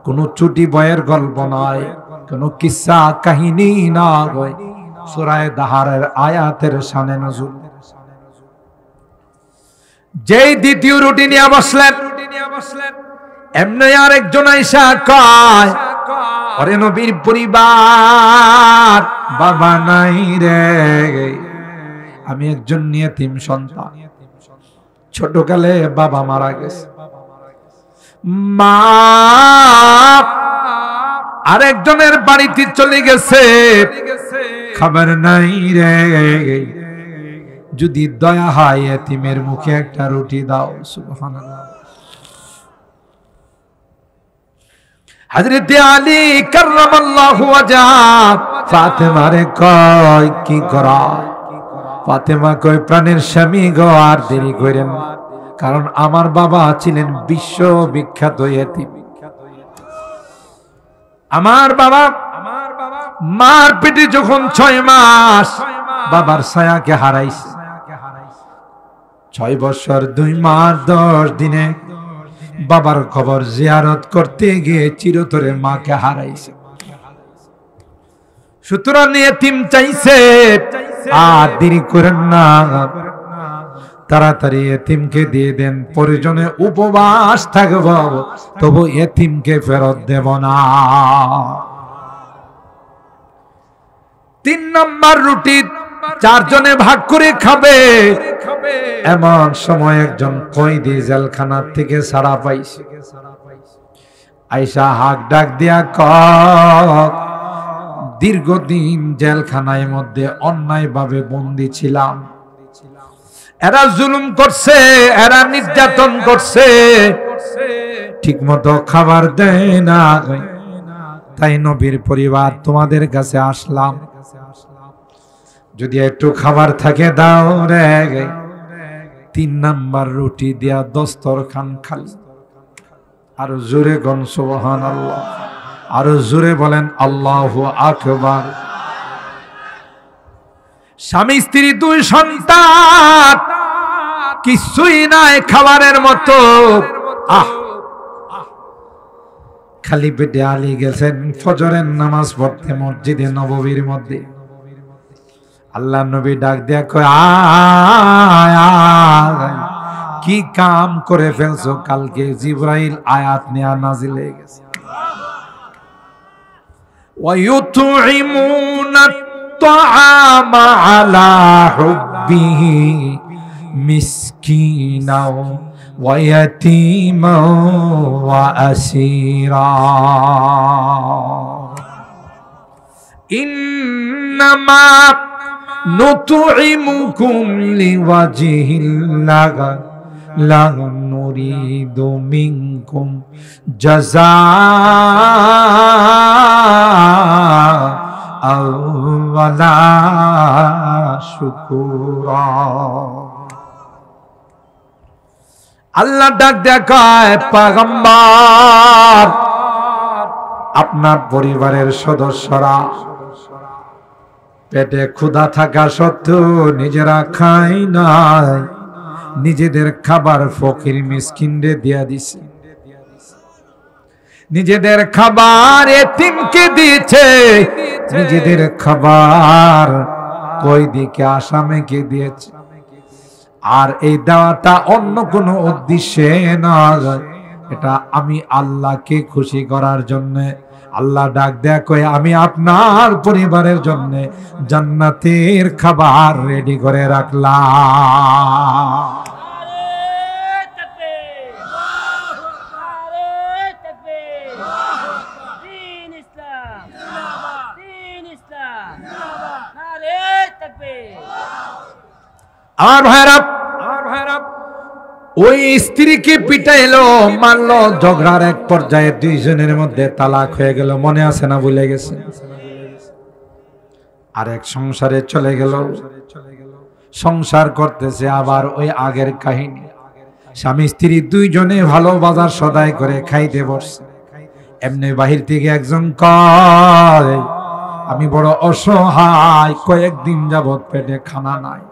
কোনো চুটি বয়ের গল্প নয়, কোনো কিসসা কাহিনী নয়, সূরা দাহারের আয়াতের শানে নজুল। যেই দ্বিতীয় রুটি নিয়ে বসলেন, এমনি আরেকজন আইসা কয়, ওরে নবীর পরিবার, বাবা নাই রে, আমি একজন ইয়েতিম সন্তান, ছোটকালে বাবা মারা গেছে, মা আরেকজনের বাড়িতে চলে গেছে, খাবার নাই রে, যদি দয়া হয় এতিমের মুখে একটা রুটি দাও। সুবহানাল্লাহ। হযরত আলী কাররামাল্লাহু ওয়াজহাহ ফাতেমারে কয়, কি করা? ফাতেমা কয়, প্রাণের স্বামী গো, আর দেরি করেন, কারণ আমার বাবা ছিলেন বিশ্ববিখ্যাত এতিম। আমার বাবা মার পেটে যখন 6 মাস বাবার ছায়াকে হারাইছে, 6 বছর 2 মাস 10 দিনে বাবার খবর জিয়ারত করতে গিয়ে চিরতরে মাকে হারাইছে। সুতরাং এতিম চাইছে, আর দেরি করেন না, তাড়াতাড়ি এতিমকে দিয়ে দেন, প্রয়োজনে উপবাস থাকব, তবু এতিমকে ফেরত দেব না। 3 নম্বর রুটি 4 জনে ভাগ করে খাবে। এমন সময় একজন কয়েদি জেলখানা থেকে ছাড়া পাইছে, আইসা হাক ডাক দিয়া কয়, দীর্ঘদিন জেলখানার মধ্যে অন্যায়ভাবে বন্দী ছিলাম, এরা জুলুম করছে, এরা নির্যাতন করছে, ঠিক মতো খাবার দেয় না, তাই নবীর পরিবার তোমাদের কাছে আসলাম, যদি একটু খাবার থাকে দাও রে। 3 নাম্বার রুটি দিয়া দস্তরখান খালি। আর জোরে গন সুবহানাল্লাহ, আরো জোরে বলেন আল্লাহু আকবার। স্বামী স্ত্রী 2 সন্তান, কিছুই নাই খাবারের মতো। খালি পেটে আলী গেছেন ফজরের নামাজ পড়তে মসজিদে নববীর মধ্যে। আল্লাহ নবী ডাক দিয়া কয়, কি কাম করে ফেলছো, কালকে জিবরাইল আয়াত নিয়ে নাজিল হয়ে গেছে। ওয়ায়ুতঈমুনা الطعام على حبه مسكينا ويتيما وأسيرا إنما نطعمكم لوجه الله لا نريد منكم جزاء আওয়ালা শুকুরা। আল্লাহ ডাক দেখায়, পয়গম্বর, আপনার পরিবারের সদস্যরা পেটে ক্ষুধা থাকা সত্ত্বেও নিজেরা খায় নাই, নিজেদের খাবার ফকির মিসকিনরে দিয়া দিছে, নিজেদের খাবার এতিমকে দিয়েছে, নিজেদের খাবার কয়েদিকে আসামিকে দিয়েছে। আর এই দেওয়াটা অন্য কোনো উদ্দেশ্যে নয়, এটা আমি আল্লাহকে খুশি করার জন্য। আল্লাহ ডাক দেয়া কয়, আমি আপনার পরিবারের জন্য জান্নাতের খাবার রেডি করে রাখলাম। আমার ভাইরা, ওই স্ত্রীকে পিটাইলো, মারলো, ঝগড়ার এক পর্যায়ে 2 জনের মধ্যে তালাক হয়ে গেল। মনে আছে না ভুলে গেছে? আরেক সংসারে চলে গেল, সংসার করতেছে আবার ওই আগের কাহিনী। স্বামী স্ত্রী দুইজনে ভালো বাজার সদাই করে খাইতে বসছে। এমনি বাহির থেকে একজন কয়, আমি বড় অসহায়, কয়েকদিন যাবৎ পেটে খানা নাই,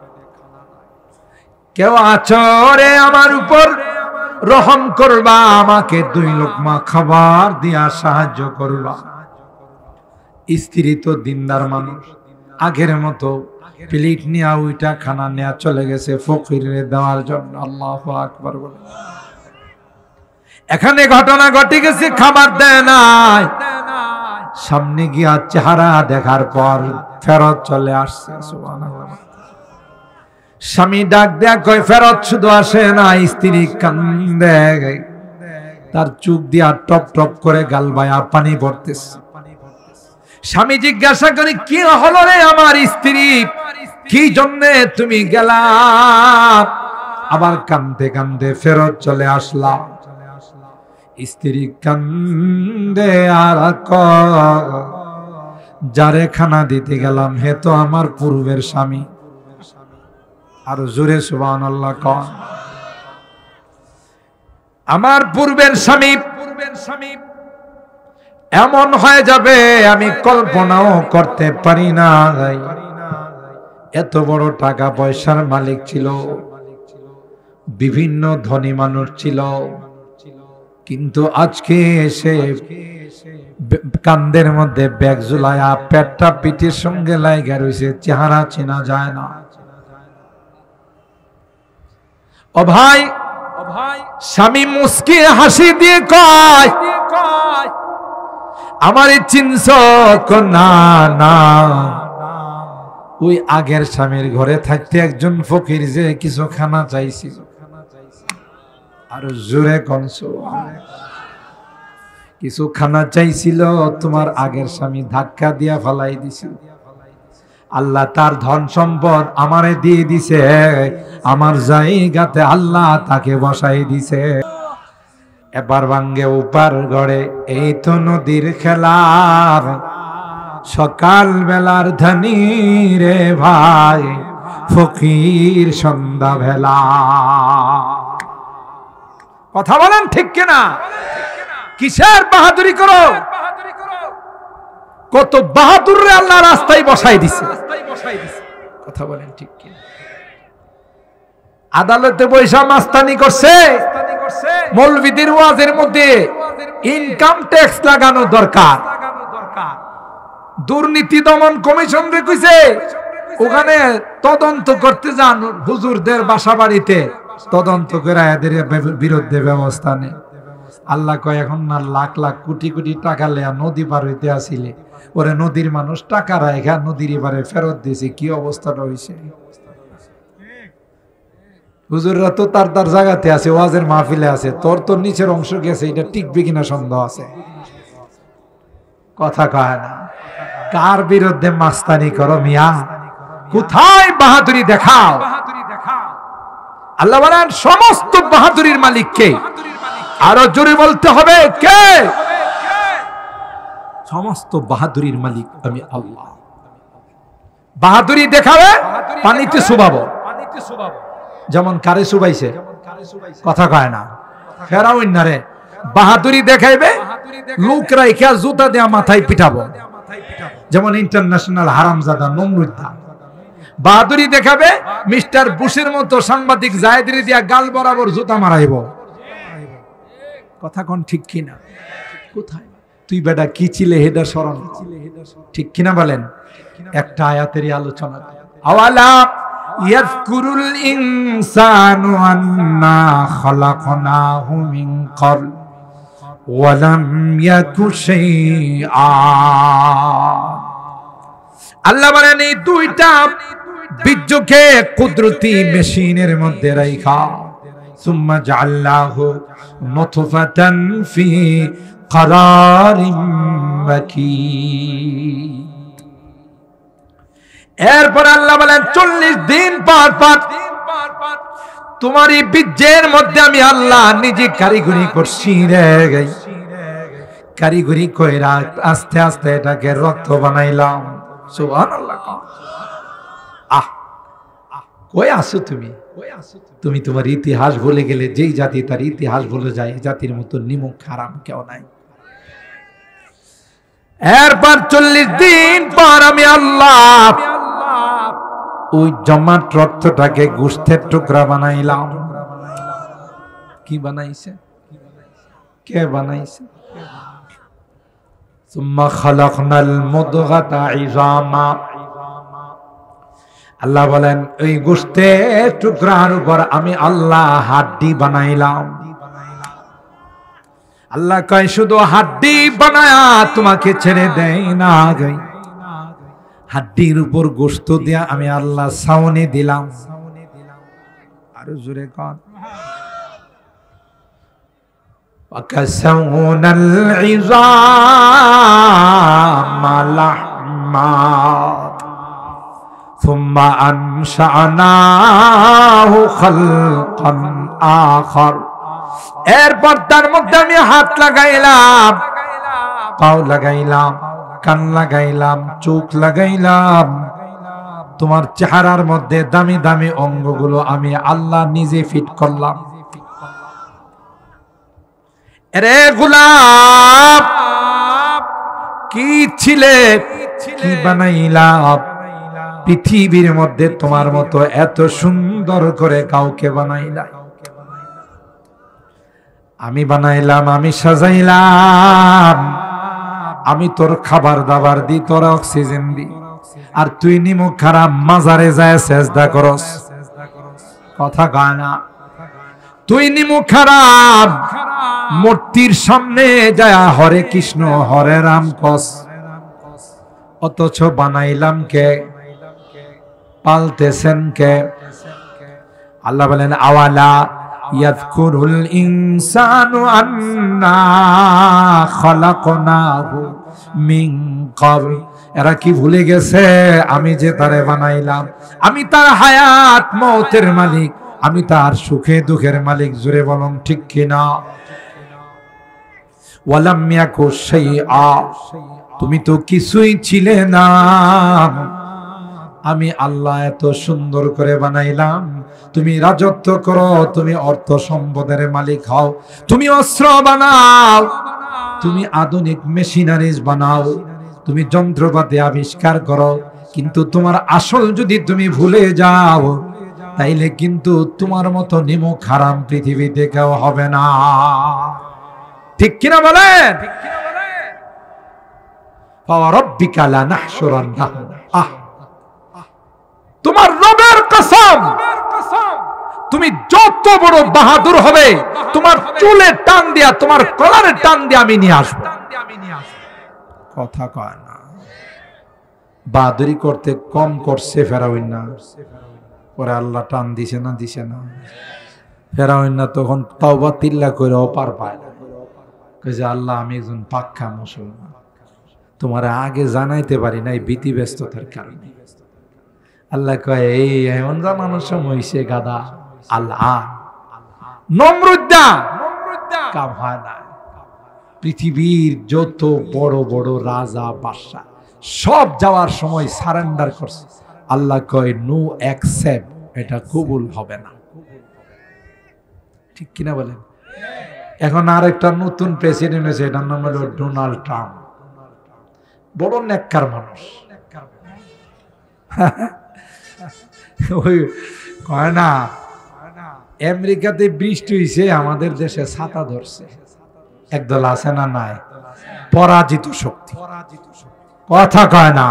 কেউ আছো রে আমার উপর, রহম করবা, আমাকে 2 লোকমা খাবার দিয়া সাহায্য করবা। স্ত্রী তো দিনদার মানুষ, আগের মতো প্লেট নিয়ে ওইটা খানা নেয়া চলে গেছে ফকিরে দেওয়ার জন্য। আল্লাহু আকবার বলে। এখানে ঘটনা ঘটে গেছে, খাবার দেয় নাই। সামনে গিয়া চেহারা দেখার পর ফেরত চলে আসছে। সুবহানাল্লাহ। স্বামী ডাক দেয়া কয়, ফেরত শুধু আসে না, স্ত্রী কান্দে, তার চোখ দিয়া টপ টপ করে গাল বায়া পানি পড়তেছে। স্বামী জিজ্ঞাসা করে, কি হলো রে আমার স্ত্রী, কি জন্যে তুমি গেলা? আবার কান্দে কান্দে ফেরত চলে আসলাম। স্ত্রী কান্দে আর যারে খানা দিতে গেলাম হে তো আমার পূর্বের স্বামী। আর জোরে সুবহানাল্লাহ কন। আমার পূর্বের স্বামী এমন হয়ে যাবে আমি কল্পনাও করতে পারি না। এত বড় টাকা পয়সার মালিক ছিল, বিভিন্ন ধনী মানুষ ছিল, কিন্তু আজকে এসে কান্দের মধ্যে ব্যাগ ঝুলায়া পেটটা পিঠের সঙ্গে লাইগা রয়েছে, চেহারা চেনা যায় না। ও ভাই, স্বামী মুস্কি হাসি দিয়ে কয়, আমারে চিনছ? না না, ওই আগের স্বামীর ঘরে থাকতে একজন ফকির যে কিছু খানা চাইছিল। আর জোরে কনস, কিছু খানা চাইছিল, তোমার আগের স্বামী ধাক্কা দিয়া ফালাই দিছিল। আল্লাহ তার ধন সম্পদ আমারে দিয়ে দিছে, আমার জায়গাতে আল্লাহ তাকে বসাই দিছে। এবার ভাঙ্গে উপার গড়ে, এই তো নদীর খেলা, সকাল বেলার ধনী রে ভাই, ফকির সন্ধ্যা বেলা। কথা বলেন ঠিক কিনা? কিসের বাহাদুরি করো? কত বাহাদুর রে আল্লাহ রাস্তায় বসাই দিছে। কথা বলেন ঠিক কিনা? আদালতে বৈশা মাস্তানি করছে, মৌলবীদের ওয়াজের মধ্যে ইনকাম ট্যাক্স লাগানো দরকার। দুর্নীতি দমন কমিশন রে কইছে ওখানে তদন্ত করতে যান, হুজুরদের বাসা বাড়িতে তদন্ত করে এদের বিরুদ্ধে ব্যবস্থা নেই। আল্লাহ কয়, এখন না লাখ লাখ কোটি কোটি টাকা লেয়া নদী পার হইতে আসিলে, ওরে নদীর মানুষ টাকা রাখা নদীর এবারে ফেরত দিয়েছে, কি অবস্থাটা হয়েছে। হুজুররা তো তার তার জায়গাতে আছে, ওয়াজের মাহফিলে আছে, তোর তো নিচের অংশ গেছে, এটা টিকবে কিনা সন্দেহ আছে। কথা কয় না। কার বিরুদ্ধে মাস্তানি করো মিয়া? কোথায় বাহাদুরি দেখাও? আল্লাহ বলেন সমস্ত বাহাদুরির মালিক কে? আরো জোরে বলতে হবে কে? সমস্ত বাহাদুরির মালিক আমি আল্লাহ। বাহাদুরি দেখাবে পানিতে চুবাবো, যেমন কারে চুবাইছে। কথা কয় না। ফেরাউন না রে, বাহাদুরি দেখাইবে লোক রাইখা জুতা দেয়া মাথায় পিটাবো, যেমন ইন্টারন্যাশনাল হারামজাদা নমরুদ্দা। বাহাদুরি দেখাবে মিস্টার বুশের মতো সাংবাদিক জায়েদরে দিয়া গাল বরাবর জুতা মারাইব। কথা কোন ঠিক কিনা? কোথায় তুই বেটা কি ছিলে হেডা স্মরণ, ঠিক কিনা বলেন? একটা আয়াতেরই আলোচনা। আওয়ালা ইয়াযকুরুল ইনসানু আন্না খালাকনাহু মিন ক্বাবল ওয়া লাম ইয়াকু শাইআ। আল্লাহ বলেন এই দুইটা বীর্যকে কুদরতি মেশিনের মধ্যে রাইখা সুম্মা জাআলনাহু নুতফাতান ফি করারিম মাকিন। এরপর আল্লাহ বলেন 40 দিন পর পর তোমার এই বীর্যের মধ্যে আমি আল্লাহ নিজে কারিগরি করছি রে, কারিগরি কইরা আস্তে আস্তে এটাকে রক্ত বানাইলাম। সুবহানাল্লাহ। কই আসো তুমি? তুমি তোমার ইতিহাস ভুলে গেলে। যেই জাতি তার ইতিহাস ভুলে যায়, এই জাতির মতো নিমুখ হারাম কেউ নাই। এরপর 40 দিন পর আমি আল্লাহ ওই জমাট রক্তটাকে গোশতের টুকরা বানাইলাম। কি বানাইছে? কে বানাইছে? সুম্মা খালাকনাল মুদগাতা ইজামা। আল্লাহ বলেন ওই গোশতের টুকরার উপর আমি আল্লাহ হাড্ডি বানাইলাম। আল্লাহ কয় শুধু হাড্ডি বানায়া তোমাকে ছেড়ে দেয় না, হাড্ডির উপর গোশত দিয়া আমি আল্লাহ ছাউনি দিলাম। আরো জোরে কন। ওয়াকাসাউনাল ইযামা লাহমা সুম্মা আনশানাহু খালকান আখার। এরপর তার মধ্যে আমি হাত লাগাইলাম, পাও লাগাইলাম, কান লাগাইলাম, চোখ লাগাইলাম। তোমার চেহারার মধ্যে দামি দামি অঙ্গগুলো আমি আল্লাহ নিজে ফিট করলাম। আরে গোলাপ কি ছিলে, কি বানাইলাম? পৃথিবীর মধ্যে তোমার মতো এত সুন্দর করে কাউকে বানাইলাম। আমি বানাইলাম, আমি সাজাইলাম। আমি তোর খাবার দাবার দি, তোর অক্সিজেন দি, আর তুই নিমুখ খারাপ মাজারে যায় সেজদা করস। কথা কয় না? তুই নিমুখ খারাপ মূর্তির সামনে যায় হরে কৃষ্ণ হরে রাম কস। অথচ বানাইলাম কে? পালতেছেন কে? আল্লাহ বলেন আওয়ালা ইয়াযকুরুল ইনসানু আন্না খালাকনাহু মিন ক্বাবল। এরা কি ভুলে গেছে আমি যে তারে বানাইলাম? আমি তার হায়াত মওতের মালিক, আমি তার সুখে দুঃখের মালিক। জোরে বলুন ঠিক কিনা? ওয়ালাম ইয়াকু শাইআ, তুমি তো কিছুই ছিলে না। আমি আল্লাহ এত সুন্দর করে বানাইলাম। তুমি রাজত্ব করো, তুমি অর্থ সম্পদের মালিক হও, তুমি অস্ত্র বানাও, তুমি আধুনিক মেশিনারিজ বানাও, তুমি যন্ত্রপাতি আবিষ্কার করো, কিন্তু তোমার আসল যদি তুমি ভুলে যাও তাইলে কিন্তু তোমার মতো নিমুখ হারাম পৃথিবীতে কেউ হবে না। ঠিক কিনা বলেন? ফাওয়ারাব্বিকা লানাহশুরান্নাহুম। তোমার রবের কসম, তুমি যত বড় বাহাদুর হবে, তোমার চুলে টান দিয়া, তোমার কলারে টান দিয়া আমি নিয়ে আসবো। কথা কয় না? বাহাদুরি করতে কম করছে ফেরাউন না? পরে আল্লাহ টান দিছে না? দিছে না? ফেরাউন না তখন তাওবা তিল্লা করে অপার পায় না, কইছে আল্লাহ আমি একজন পাক্কা মুসলমান, তোমার আগে জানাইতে পারি নাই ভীতি ব্যস্ততার কারণে। আল্লাহ কয় এই এমন জানানোর সময় হইছে গাদা। আল্লাহ নমরুদ্দা কাম হয় না। পৃথিবীর যত বড় বড় রাজা বাদশা সব যাওয়ার সময় সারেন্ডার করছে। আল্লাহ কয় নো অ্যাকসেপ্ট, এটা কবুল হবে না। ঠিক কিনা বলেন? এখন আরেকটা নতুন প্রেসিডেন্ট হয়েছে, এটার নাম হলো ডোনাল্ড ট্রাম্প। বড় নেককার মানুষ। ওই কয় না আমেরিকাতে বৃষ্টি হইছে, আমাদের দেশে ছাতা ধরছে। একদল আছে না নাই? পরাজিত শক্তি। কথা কয় না?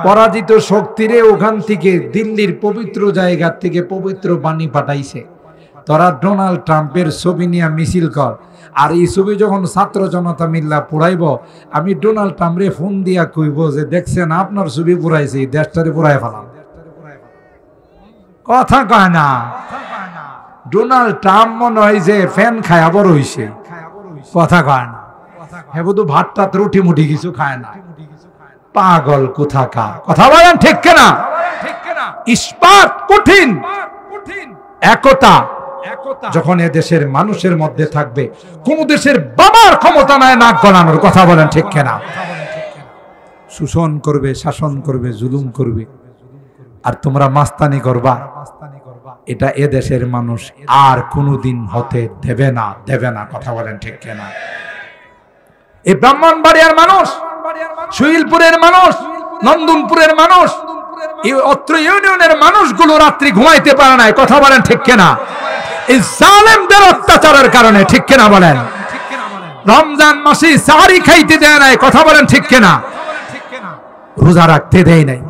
পরাজিত শক্তিরে ওখান থেকে দিল্লির পবিত্র জায়গা থেকে পবিত্র বাণী পাঠাইছে, তোরা ডোনাল্ড ট্রাম্পের ছবি নিয়ে মিছিল কর। আর এই ছবি যখন ছাত্র জনতা মিল্লা পুরাইব, আমি ডোনাল্ড ট্রাম্পরে ফোন দিয়া কইব যে দেখছেন আপনার ছবি পুরাইছে, দেশটারে পুরাই ফেলাম। কথা কয় না? ডোনাল্ড ট্রাম্প মনে হয় যে ফ্যান খায়া বড় হইছে। কথা কয় না? হ্যাঁ বুধু ভাত টাত রুটি মুটি কিছু খায় না। পাগল কোথাকার। কথা বলেন ঠিক কিনা? ইস্পাত কঠিন, একতা যখন এ দেশের মানুষের মধ্যে থাকবে, কোন দেশের বাবার ক্ষমতা নাই নাক গলানোর। কথা বলেন ঠিক কিনা? শোষণ করবে, শাসন করবে, জুলুম করবে, আর তোমরা মাস্তানি করবা, এটা এদেশের মানুষ আর কোনোদিন হতে দেবে না। কথা বলেন ঠিক কিনা? এই ব্রাহ্মণবাড়িয়ার মানুষ, সুইলপুরের মানুষ, নন্দনপুরের মানুষ, এই অত্র ইউনিয়নের মানুষগুলো রাত্রি ঘুমাইতে পারে না। কথা বলেন ঠিক কিনা? এই জালেমদের অত্যাচারের কারণে। ঠিক কিনা বলেন? রমজান মাসে সাহারি খাইতে দেয় নাই। কথা বলেন ঠিক কিনা? রোজা রাখতে দেয় নাই।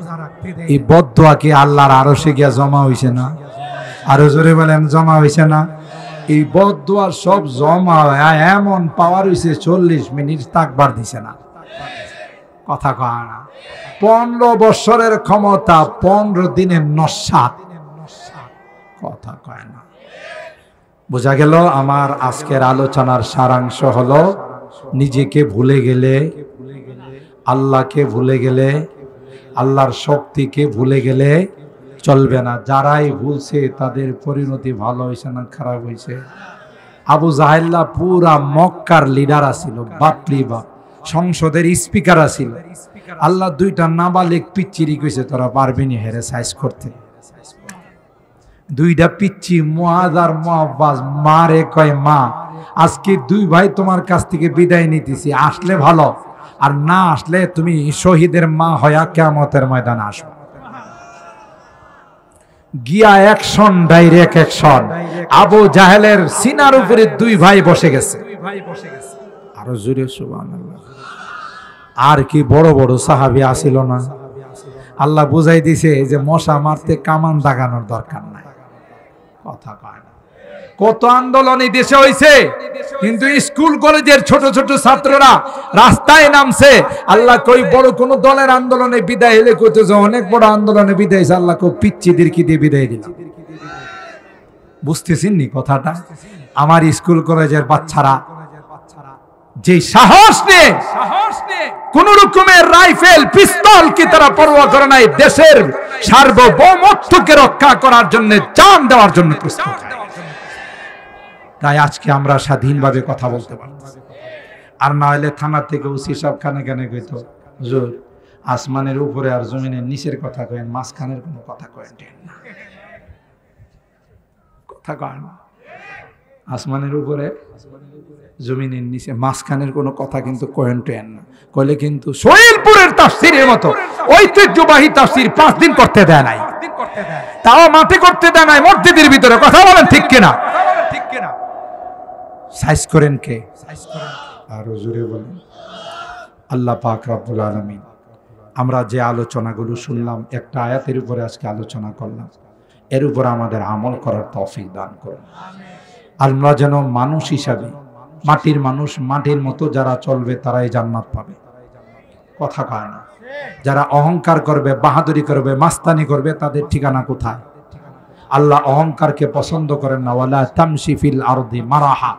এই বদদুয়া কি আল্লাহর আরশে গিয়া জমা হইছে না? আরো জোরে বলেন, জমা হইছে না? এই বদদুয়া সব জমা এমন পাওয়ার হইছে 40 মিনিট তাকবার দিছে না। কথা কয় না? 15 বছরের ক্ষমতা 15 দিনের নস্বাত। কথা কয় না? বোঝা গেল আমার আজকের আলোচনার সারাংশ হলো, নিজেকে ভুলে গেলে, আল্লাহকে ভুলে গেলে, আল্লাহর শক্তিকে ভুলে গেলে চলবে না। যারাই ভুলছে তাদের পরিণতি ভালো হয়েছে না খারাপ হয়েছে? আবু জাহেল্লা পুরা মক্কার লিডার আছিল, বাপরি বাপ, সংসদের স্পিকার আছিল। আল্লাহ 2টা নাবালিক পিচ্চিরি কইছে তোরা পারবি নি হেরে সাইজ করতে। 2টা পিচ্চি মুআয আর মুআব্বাস মারে কয়, মা আজকে 2 ভাই তোমার কাছ থেকে বিদায় নিতেছি, আসলে ভালো, আর না আসলে তুমি শহীদের মা হয়া কিয়ামতের ময়দানে আসবে। গিয়া অ্যাকশন, ডাইরেক্ট অ্যাকশন। আবু জাহেলের সিনার উপরে 2 ভাই বসে গেছে। আরো জোরে সুবহানাল্লাহ। আর কি বড় বড় সাহাবী আসিল না? আল্লাহ বুঝাই দিছে যে মশা মারতে কামান দাগানোর দরকার নাই। কথা কয় না? কত আন্দোলন এই দেশে হইছে, কিন্তু স্কুল কলেজের ছোট ছোট ছাত্ররা রাস্তায় নামছে। আল্লাহ কই বড় কোন দলের আন্দোলনে বিদায় হলে কইতে যে অনেক বড় আন্দোলনে বিদায় হইছে, আল্লাহ কই পিচ্চিদের কি দিয়ে বিদায় দিলাম। বুঝতেছেন নি কথাটা? আমার স্কুল কলেজের বাচ্চারা যে সাহস নিয়ে কোন রকমের রাইফেল পিস্তল কি তারা পরোয়া করে নাই, দেশের সার্বভৌমত্বকে রক্ষা করার জন্য, জান দেওয়ার জন্য প্রস্তুত। তাই আজকে আমরা স্বাধীনভাবে কথা বলতে পারতেছি। আর না হলে থানা থেকে ওসি সব খানে খানে কইতো, হুজুর আসমানের উপরে আর জমিনের নিচের কথা কয়েন, মাঝখানের কোনো কথা কয়েন না। কথা কয় না? আসমানের উপরে জমিনের নিচে মাঝখানের কোনো কথা কিন্তু কয়েন টেন না। কইলে কিন্তু সোহেলপুরের তাফসীরের মতো ঐতিহ্যবাহী তাফসীর 5 দিন করতে দেয় নাই, তাও মাঠে করতে দেয় নাই, মসজিদের ভিতরে। কথা বলেন ঠিক কিনা? সাইজ করেন কে? আরো জোরে বলেন। আল্লাহ পাক রব্বুল আলামিন, আমরা যে আলোচনাগুলো শুনলাম, একটা আয়াতের উপরে আজকে আলোচনা করলাম, এর উপর আমাদের আমল করার তৌফিক দান করুন। আমরা যেন মানুষ হিসাবে, মাটির মানুষ, মাটির মতো যারা চলবে তারাই জান্নাত পাবে। কথা কয় না? যারা অহংকার করবে, বাহাদুরি করবে, মাস্তানি করবে, তাদের ঠিকানা কোথায়? আল্লাহ অহংকারকে পছন্দ করেন না। ওয়ালা তামশি ফিল আরদি মারাহা।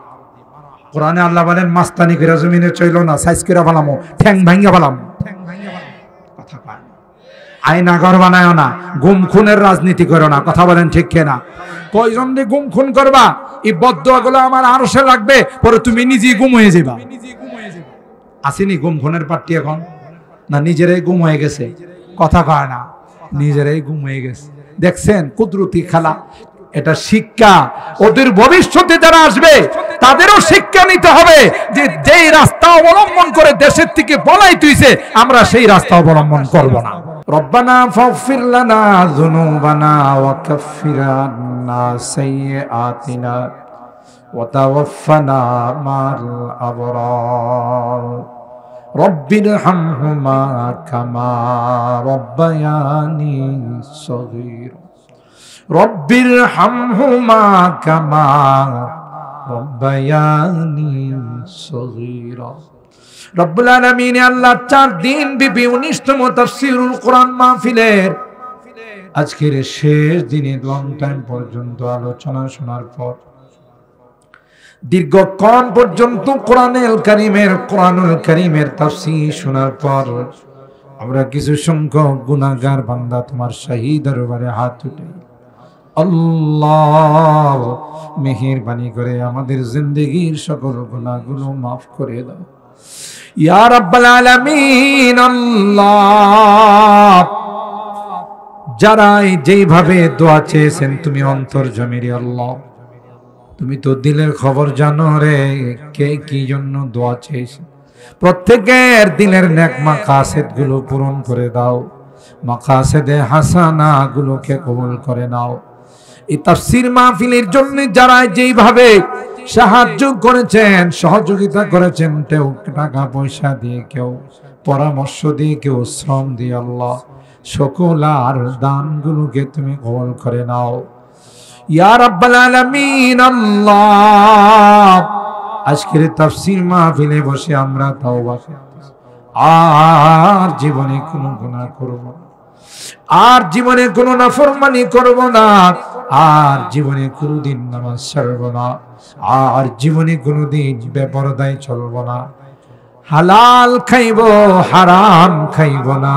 কোরআনে আল্লাহ বলেন মাস্তানি করে জমিনে চইলো না, সাইজ করে ফেলামো, ঠ্যাং ভাঙ্গা ফেলামো। কথা কয় না? আয়না ঘর বানায় না, গুম খুনের রাজনীতি করো না। কথা বলেন ঠিক কিনা? কয়জন দিয়ে গুম খুন করবা? এই বদদুয়াগুলো আমার আরশে লাগবে, পরে তুমি নিজেই গুম হয়ে যাবা। আসেনি গুম খুনের পার্টি এখন? না নিজেরাই গুম হয়ে গেছে? কথা কয় না? নিজেরাই গুম হয়ে গেছে। দেখছেন কুদরতি খেলা? এটা শিক্ষা। ওদের ভবিষ্যতে যারা আসবে তাদেরও শিক্ষা নিতে হবে যে যেই রাস্তা অবলম্বন করে দেশের থেকে পলাইতে হইছে, আমরা সেই রাস্তা অবলম্বন করব না। রব্বানা ফাগফির লানা যুনুবানা ওয়া কাফফির আন্না সাইয়্যাতিনা ওয়া তাওয়াফফানা মা'আল আবরার। রব্বিরহামহুমা কামা রব্বায়ানি সগীরা। রব্বিরহামহুমা কামা রব্বায়ানি সগীরা। রব্বুল আলামিন আল্লাহ 4 দিন ব্যাপী 19তম তাফসীরুল কোরআন মাহফিলের আজকের শেষ দিনে লং টাইম পর্যন্ত আলোচনা শোনার পর, দীর্ঘক্ষণ পর্যন্ত কোরআনুল কারীমের তাফসীর শোনার পর, আমরা কিছু সংখ্যক গুনাহগার বান্দা তোমার শাহী দরবারে হাত উঠাই। আল্লাহ মেহেরবানি করে আমাদের জিন্দেগীর সকল গুনাহগুলো মাফ করে দাও ইয়া রাব্বাল আলামিন। আল্লাহ যারা যেইভাবে দোয়া চেয়েছেন তুমি অন্তর্যামী আল্লাহ, তুমি তো দিলের খবর জানো রে, কে কি জন্য দোয়া চেয়েছে। প্রত্যেকের দিলের নেক মাকাসেদ গুলো পূরণ করে দাও, মাকাসেদে হাসানা গুলোকে কবুল করে নাও। এই তাফসীর মাহফিলের জন্য যারা যেইভাবে সাহায্য করেছেন, সহযোগিতা করেছেন, কেউ টাকা পয়সা দিয়ে, কেউ পরামর্শ দিয়ে, কেউ শ্রম দিয়ে, আল্লাহ সকল আর দানগুলোকে তুমি কবুল করে নাও ইয়া রাব্বাল আলামিন। আল্লাহ আজকের তাফসীর মাহফিলে বসে আমরা তাওবা করতেছি, আর জীবনে কোনো গুনাহ করব না, আর জীবনে কোনো নাফরমানি করব না, আর জীবনে কোনোদিন নামাজ ছাড়ব না, আর জীবনে কোনোদিন বেপরদায় চলব না, হালাল খাইব হারাম খাইব না।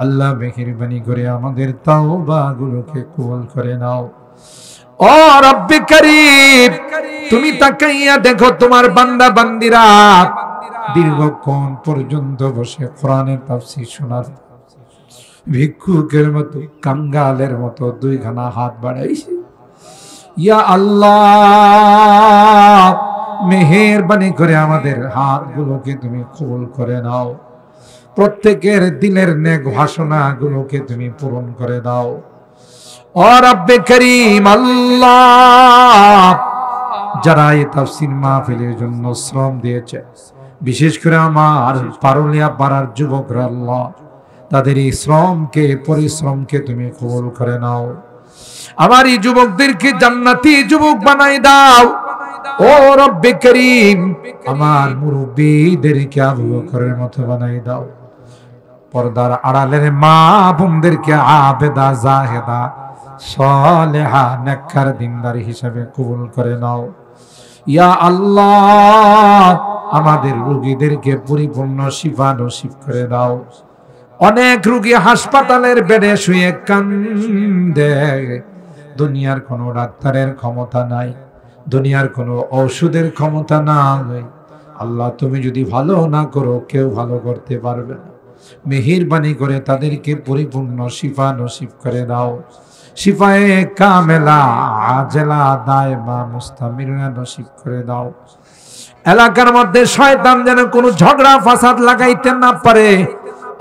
আল্লাহ মেহেরবানি করে আমাদের তাওবা গুলোকে কবুল করে নাও। ও রব্বে করিম, তুমি তাকাইয়া দেখো তোমার বান্দা বান্দিরা দীর্ঘক্ষণ পর্যন্ত বসে কোরআনের তাফসীর শোনার ভিক্ষুকের মতো, কাঙ্গালের মতো দুইখানা হাত বাড়াইছে। ইয়া আল্লাহ মেহেরবানি করে আমাদের হাতগুলোকে তুমি কবুল করে নাও, প্রত্যেকের দিলের নেক বাসনা গুলোকে তুমি পূরণ করে দাও। ও রব্বে করিম আল্লাহ, যারা এই তাফসীর মাহফিলের জন্য শ্রম দিয়েছে, বিশেষ করে আমার পারুলিয়া পাড়ার যুবকরা, আল্লাহ তাদের এই শ্রমকে, পরিশ্রমকে তুমি কবুল করে নাও। আমার এই যুবকদেরকে জান্নাতি যুবক বানাই দাও। ও রব্বে করিম, আমার মুরব্বীদেরকে আবু বকরের মতো বানাই দাও। পর্দার আড়ালের মা বোনদেরকে আবেদা, জাহেদা, সালেহা, নেককার, দিনদার হিসাবে কবুল করে নাও। ইয়া আল্লাহ আমাদের রোগীদেরকে পরিপূর্ণ শিফা নসিব করে দাও। অনেক রোগী হাসপাতালের বেডে শুয়ে কান্দে, দুনিয়ার কোনো ডাক্তারের ক্ষমতা নাই, দুনিয়ার কোনো ঔষধের ক্ষমতা নাই। আল্লাহ তুমি যদি ভালো না করো, কেউ ভালো করতে পারবে না। মেহেরবানি করে তাদেরকে পরিপূর্ণ শিফা নসিব করে দাও। শিফায়ে কামেলা, আজেলা, দায়মা, মুস্তামিরা নসিব করে দাও। এলাকার মধ্যে শয়তান যেন কোনো ঝগড়া ফাসাদ লাগাইতে না পারে,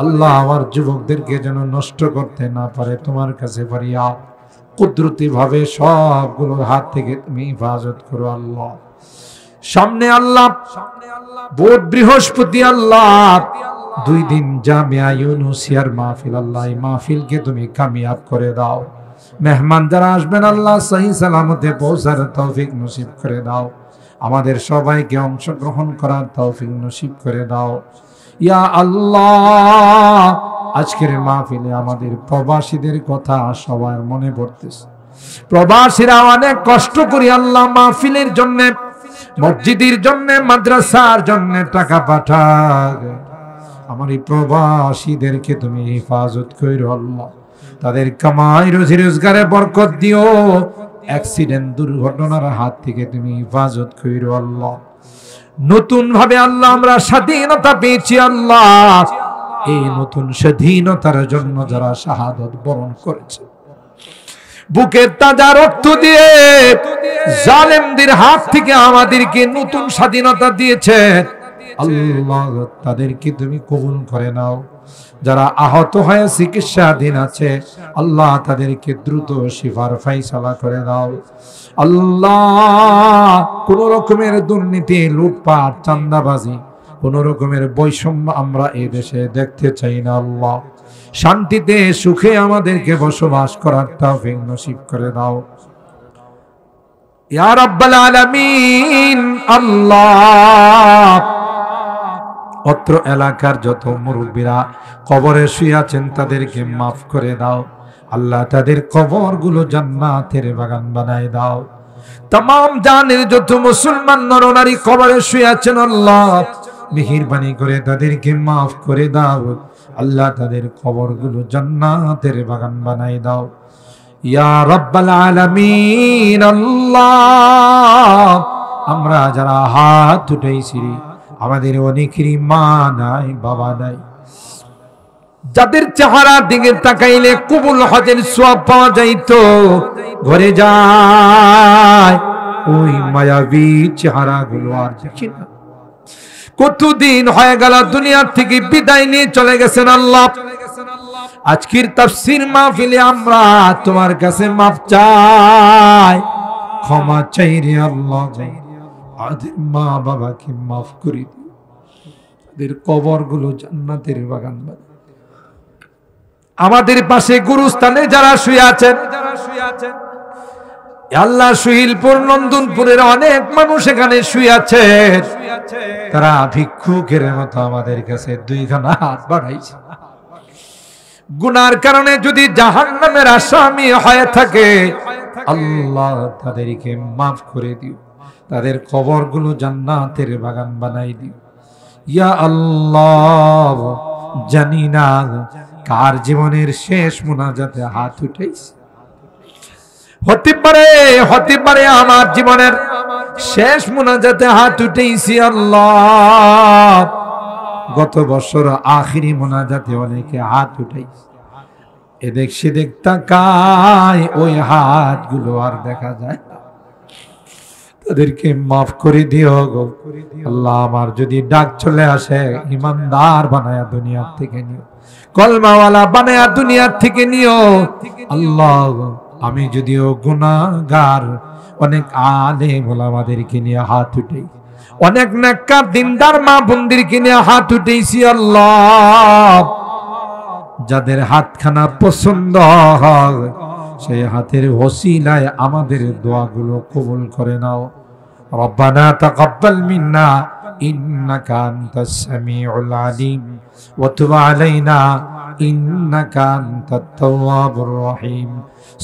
আল্লাহ আমার যুবকদেরকে যেন নষ্ট করতে না পারে। তোমার কাছে পারিয়া কুদরতি ভাবে সবগুলোর হাত থেকে তুমি হেফাজত করো। আল্লাহ সামনে আল্লাহ বুধ বৃহস্পতি, আল্লাহ 2 দিন জামিয়া ইউনুসিয়ার মাহফিল, আল্লাহ এই মাহফিলকে তুমি কামিয়াব করে দাও। মেহমান যারা আসবেন, আল্লাহ সহি সালামতে পৌঁছার তৌফিক নসিব করে দাও। আমাদের সবাইকে অংশগ্রহণ করার তৌফিক নসিব করে দাও। ইয়া আল্লাহ আজকের মাহফিলে আমাদের প্রবাসীদের কথা সবার মনে পড়তেছে। প্রবাসীরা অনেক কষ্ট করি আল্লাহ মাহফিলের জন্য, মসজিদের জন্য, মাদ্রাসার জন্য টাকা পাঠায়। আমার এই প্রবাসীদেরকে তুমি হেফাজত করো আল্লাহ, তাদের কামাই রুজি রোজগারে বরকত দিও। অ্যাক্সিডেন্ট, দুর্ঘটনার হাত থেকে তুমি হেফাজত করো আল্লাহ। নতুন ভাবে আল্লাহ আমরা স্বাধীনতা পেয়েছি আল্লাহ, এই নতুন স্বাধীনতার জন্য যারা শাহাদত বরণ করেছে, বুকের তাজা রক্ত দিয়ে জালেমদের হাত থেকে আমাদেরকে নতুন স্বাধীনতা দিয়েছে আল্লাহ, তাদেরকে তুমি কবুল করে নাও। যারা আহত হয়ে চিকিৎসাধীন আছে, আল্লাহ তাদেরকে দ্রুত শিফার ফায়সালা করে দাও। আল্লাহ কোন রকমের দুর্নীতি, লুটপাট, চাঁদাবাজি, কোন রকমের বৈষম্য আমরা এই দেশে দেখতে চাই না আল্লাহ। শান্তিতে সুখে আমাদেরকে বসবাস করার তৌফিক নসিব করে দাও ইয়া রাব্বাল আলামিন। আল্লাহ অত্র এলাকার যত মুরব্বীরা কবরে শুয়ে আছেন তাদেরকে মাফ করে দাও আল্লাহ, তাদের কবরগুলো জান্নাতের বাগান বানায় দাও। तमाम জানের যত মুসলমান নরনারী কবরে শুয়ে আছেন আল্লাহ, মেহেরবানি করে তাদেরকে মাফ করে দাও আল্লাহ, তাদের কবরগুলো জান্নাতের বাগান বানায় দাও ইয়া রাব্বাল আলামিন। আল্লাহ আমরা যারা হাত উঠাইছি, আমাদের অনেকেরই মা নাই, বাবা নাই, যাদের চেহারার দিকে তাকাইলে কবুল হজের সওয়াব পাওয়া যাইতো, ঘরে যায় ওই মায়াবী চেহারাগুলো আর দেখি না। কতদিন হয়ে গেল দুনিয়ার থেকে বিদায় নিয়ে চলে গেছেন আল্লাহ। আজকের তাফসীর মাহফিলে আমরা তোমার কাছে মাফ চাই, ক্ষমা চাই রে আল্লাহ। আমাদের মা বাবাকে মাফ করে দিও, তাদের কবরগুলো জান্নাতের বাগান বানাও। আমাদের পাশে গুরুস্থানে যারা শুয়ে আছেন, আল্লাহ সুহিলপুর নন্দনপুরের অনেক মানুষ এখানে শুয়ে আছে, তারা ভিক্ষুকের মতো আমাদের কাছে দুইখানা হাত বাড়াইছে। গুনার কারণে যদি জাহান্নামের আসামি হয়ে থাকে, আল্লাহ তাদেরকে মাফ করে দিও, তাদের কবরগুলো জান্নাতের বাগান বানাই দিও। ইয়া আল্লাহ, জানি না কার জীবনের শেষ মুনাজাতে হাত উঠেছে। হতে পারে আমার জীবনের শেষ মুনাজাতে হাত উঠেছি আল্লাহ। গত বছর আখিরি মুনাজাতে অনেকে হাত উঠাইছে, এদিক সেদিক তাকায় ওই হাতগুলো আর দেখা যায় না, তাদেরকে মাফ করে দিও গো আল্লাহ। আমার যদি ডাক চলে আসে, ইমানদার বানায়া দুনিয়ার থেকে নিও, কলমাওয়ালা বানায়া দুনিয়ার থেকে নিও আল্লাহ। আমি যদিও গুনাহগার, অনেক আলেম ওলামাদেরকে নিয়ে হাত উঠে, অনেক নেককার দিনদার মা বোনদেরকে নিয়ে হাত উঠেছি আল্লাহ। যাদের হাতখানা পছন্দ হয়, সেই হাতের ওসিলায় আমাদের দোয়াগুলো কবুল করে নাও। রব্বানা তাকাব্বাল মিন্না ইন্নাকা আনতাস সামিউল আলিম ওয়া তুব আলাইনা ইন্নাকা আনতাত তাওয়াবুর রহিম।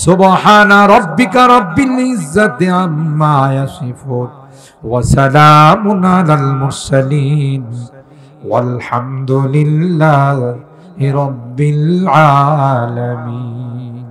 সুবহানা রাব্বিকা রাব্বিল ইজ্জাতি আম্মা ইয়াসিফুন ওয়া সালামুন আলাল মুরসালিন ওয়ালহামদুলিল্লাহি রাব্বিল আলামিন।